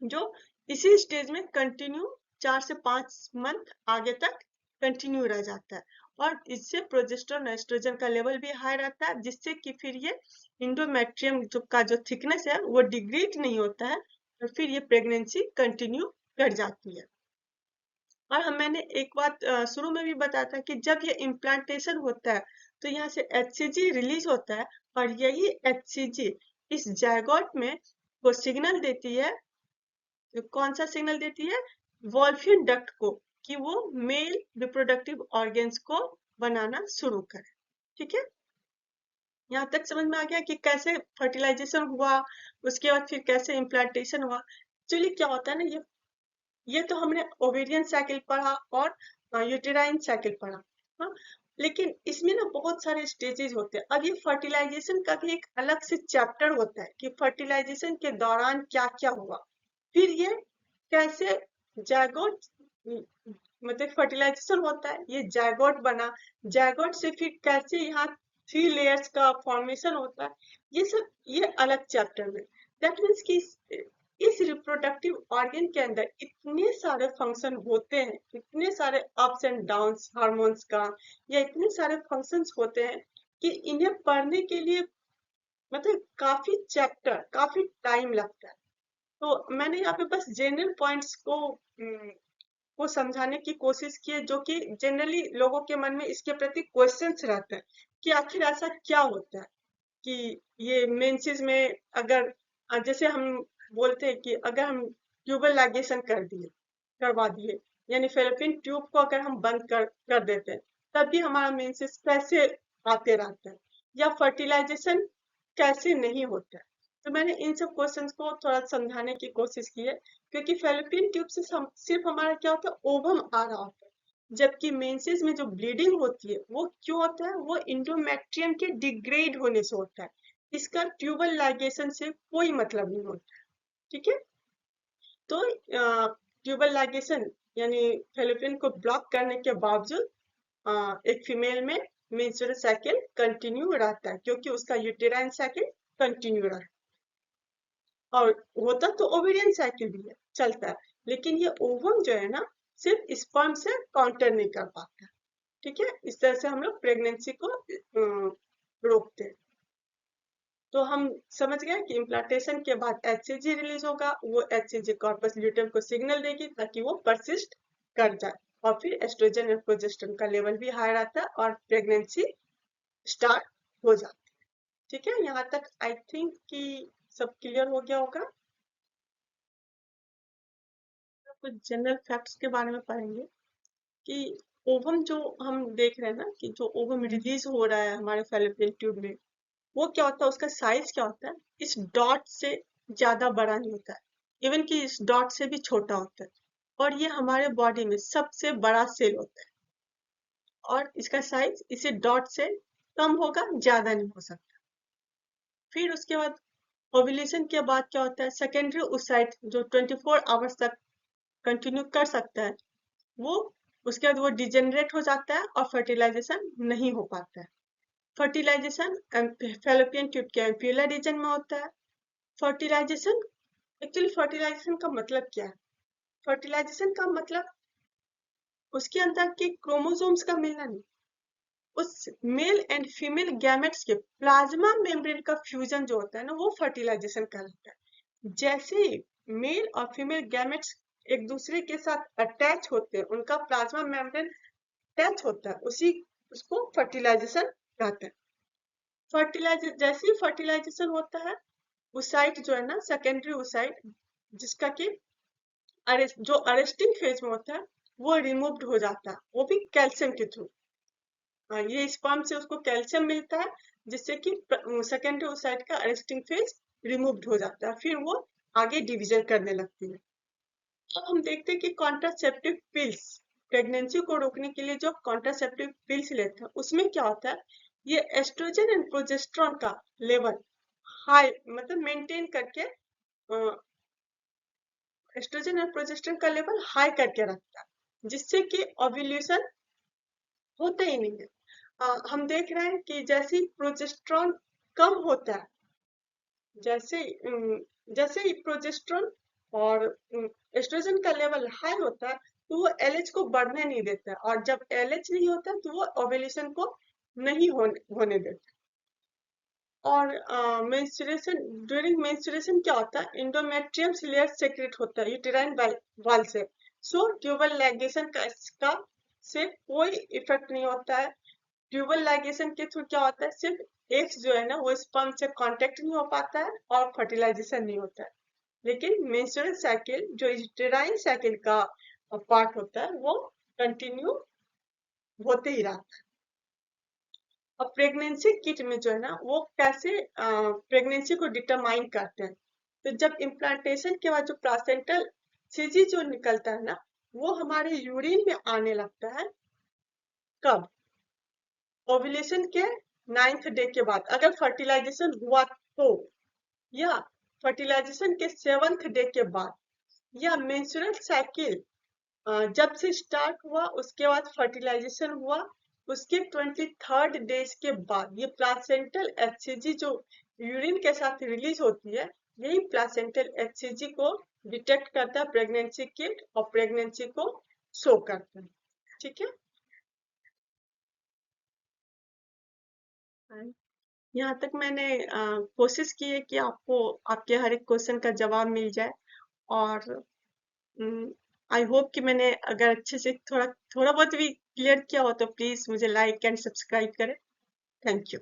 जो इसी स्टेज में कंटिन्यू 4 से 5 मंथ आगे तक कंटिन्यू रह जाता है, और इससे प्रोजेस्टेरोन एस्ट्रोजन का लेवल भी हाई रहता है, जिससे कि फिर ये इंडोमेट्रियम का जो थिकनेस है वो डिग्रेड नहीं होता है, और फिर ये प्रेगनेंसी कंटिन्यू कर जाती है। और मैंने एक बात शुरू में भी बताया था कि जब ये इम्प्लांटेशन होता है तो यहाँ से HCG रिलीज होता है, और यही HCG इस जायगोट में वो सिग्नल देती है, कौन सा सिग्नल देती है? वॉल्फियन डक्ट को, कि वो मेल रिप्रोडक्टिव ऑर्गन्स को बनाना शुरू करे। ठीक है, यहाँ तक समझ में आ गया कि कैसे फर्टिलाइजेशन हुआ, उसके बाद फिर कैसे इम्प्लांटेशन हुआ। एक्चुअली क्या होता है ना, ये तो हमने ओवेरियन साइकिल पढ़ा और यूटेराइन साइकिल पढ़ा। हाँ, लेकिन इसमें ना बहुत सारे स्टेजेस होते हैं। अब ये फर्टिलाइजेशन का भी एक अलग से चैप्टर होता है कि फर्टिलाइजेशन के दौरान क्या क्या हुआ, फिर ये कैसे जायगोट मतलब फर्टिलाइजेशन होता है, ये जायगोट बना, जायगोट से फिर कैसे यहाँ 3 लेयर्स का फॉर्मेशन होता है, ये सब ये अलग चैप्टर में। दैट मीन्स कि इस रिप्रोडक्टिव ऑर्गन के अंदर इतने सारे फंक्शन होते हैं, इतने सारे अप्स एंड डाउन्स हार्मोन्स का, या इतने सारे फंक्शंस होते हैं कि इन्हें पढ़ने के लिए मतलब काफी चैप्टर काफी टाइम लगता है। तो मैंने यहाँ पे बस जनरल पॉइंट्स को समझाने की कोशिश की है, जो कि जनरली लोगों के मन में इसके प्रति क्वेश्चंस रहते हैं कि आखिर ऐसा क्या होता है कि ये मेंसेस में अगर जैसे हम बोलते हैं कि अगर हम ट्यूबल लाइगेशन करवा दिए, यानी फेलोपियन ट्यूब को अगर हम बंद कर देते हैं, तब भी हमारा मेंसेस कैसे आते रहता है, या फर्टिलाइजेशन कैसे नहीं होता है। तो मैंने इन सब क्वेश्चंस को थोड़ा समझाने की कोशिश की है, क्योंकि फेलोपियन ट्यूब से सिर्फ हमारा क्या होता है, ओवम आ रहा होता है, जबकि मेंसेस में जो ब्लीडिंग होती है वो क्यों होता है, वो इंडोमेट्रियम के डिग्रेड होने से होता है, इसका ट्यूबल लाइगेशन से कोई मतलब नहीं होता। ठीक है, तो ट्यूबल लाइगेशन यानी फेलोपियन को ब्लॉक करने के बावजूद एक फीमेल में मेंस्ट्रुअल साइकिल कंटिन्यू रहता है, क्योंकि उसका यूटेराइन साइकिल कंटिन्यू रहता है। और होता तो ओवेरियन साइकिल भी है, चलता है, लेकिन ये ओवम जो है ना, सिर्फ स्पर्म से काउंटर नहीं कर पाता। ठीक है, इस तरह से हम लोग प्रेगनेंसी को रोकते हैं। तो हम समझ गए कि इम्प्लांटेशन के बाद एचसीजी रिलीज होगा, वो एचसीजी कॉर्पस ल्यूटेम को सिग्नल देगी ताकि वो परसिस्ट कर जाए, और फिर एस्ट्रोजन और प्रोजेस्टेरोन का लेवल भी हाई रहता है और प्रेगनेंसी स्टार्ट हो जाती है। ठीक है, यहाँ तक आई थिंक कि सब क्लियर हो गया होगा। कुछ जनरल फैक्ट्स के बारे में पढ़ेंगे कि ओवम जो हम देख रहे हैं ना, कि जो ओवम रिलीज हो रहा है हमारे फैलोपियन ट्यूब में, वो क्या होता है, उसका साइज क्या होता है, इस डॉट से ज्यादा बड़ा नहीं होता है, इवन कि इस डॉट से भी छोटा होता है। और ये हमारे बॉडी में सबसे बड़ा सेल होता है, और इसका साइज इसी डॉट से कम होगा, ज्यादा नहीं हो सकता। फिर उसके बाद ओव्यूलेशन के बाद क्या होता है, सेकेंडरी oocyte जो 24 आवर्स तक कंटिन्यू कर सकता है, वो उसके बाद वो डिजेनरेट हो जाता है और फर्टिलाइजेशन नहीं हो पाता है। फर्टिलाइजेशन फैलोपियन ट्यूब के एम्पियोला रीजन में होता है। फर्टिलाइजेशन, एक्चुअली फर्टिलाइजेशन का मतलब क्या है? फर्टिलाइजेशन का मतलब उसके अंदर के क्रोमोसोम्स का मिलना नहीं, उस मेल एंड फीमेल गैमेट्स के प्लाज्मा मेम्ब्रेन का फ्यूजन जो होता है ना, वो फर्टिलाइजेशन कहलाता है। जैसे ही मेल और फीमेल गैमेट्स एक दूसरे के साथ अटैच होते हैं, उनका प्लाज्मा मेम्ब्रेन अटैच होता है, उसी उसको फर्टिलाइजेशन कहते हैं। फर्टिलाइज जैसे ही फर्टिलाइजेशन होता है, oocyte जो है ना, सेकेंडरी oocyte, जिसका कि जो अरेस्टिंग फेज में होता है, वो रिमूव्ड हो जाता है, वो भी कैल्शियम के थ्रू। ये स्पर्म से उसको कैल्शियम मिलता है, जिससे कि सेकेंडरी oocyte का अरेस्टिंग फेज रिमूव्ड हो जाता है, फिर वो आगे डिवीजन करने लगती है। अब हम देखते हैं कि कॉन्ट्रासेप्टिव पिल्स, प्रेगनेंसी को रोकने के लिए जो कॉन्ट्रासेप्टिव पिल्स लेते हैं, उसमें क्या होता है, ये एस्ट्रोजन एंड प्रोजेस्टेरोन का लेवल हाई, मतलब मेंटेन करके एस्ट्रोजन और प्रोजेस्टेरोन का लेवल हाई करके रखता है, जिससे कि ओव्यूलेशन होता ही नहीं है। हम देख रहे हैं कि जैसे ही प्रोजेस्टेरोन कम होता है, जैसे जैसे ही प्रोजेस्टेरोन और एस्ट्रोजन का लेवल हाई होता है, तो वो एलएच को बढ़ने नहीं देता है, और जब एलएच नहीं होता तो वो ओव्यूलेशन को नहीं होने देता। और मेंस्ट्रुएशन, ड्यूरिंग मेंस्ट्रुएशन क्या होता है, इंडोमेट्रियम लेयर सेक्रेट होता है यूटेराइन वाल से, सो ट्यूबल लाइगेशन का इसका से कोई इफेक्ट नहीं होता है। ट्यूबल लाइगेशन के थ्रू क्या होता है, सिर्फ एग्स जो है ना, वो स्पर्म से कांटेक्ट नहीं हो पाता है और फर्टिलाइजेशन नहीं होता है। लेकिन मेंस्ट्रुअल साइकिल जो यूटेराइन साइकिल का पार्ट होता है, वो कंटिन्यू होते ही रहता है। और प्रेगनेंसी किट में जो है ना, वो कैसे प्रेगनेंसी को डिटरमाइन करते हैं, तो जब इम्प्लांटेशन के बाद जो प्लासेंटल सीजी जो निकलता है ना, वो हमारे यूरिन में आने लगता है। कब? ओव्यूलेशन के 9th डे के बाद, अगर फर्टिलाइजेशन हुआ तो, या फर्टिलाइजेशन के 7th डे के बाद, या मेंस्ट्रुअल साइकिल जब से स्टार्ट हुआ उसके बाद फर्टिलाइजेशन हुआ, उसके 23rd डेज के बाद ये प्लासेंटल एचसीजी जो यूरिन के साथ रिलीज होती है, यही प्लासेंटल एचसीजी को डिटेक्ट करता है प्रेगनेंसी किट, और प्रेगनेंसी को शो करता है। ठीक है, यहाँ तक मैंने कोशिश की है कि आपको आपके हर एक क्वेश्चन का जवाब मिल जाए। और आई होप कि मैंने अगर अच्छे से थोड़ा थोड़ा बहुत भी क्लियर किया हो, तो प्लीज मुझे लाइक एंड सब्सक्राइब करें। Thank you.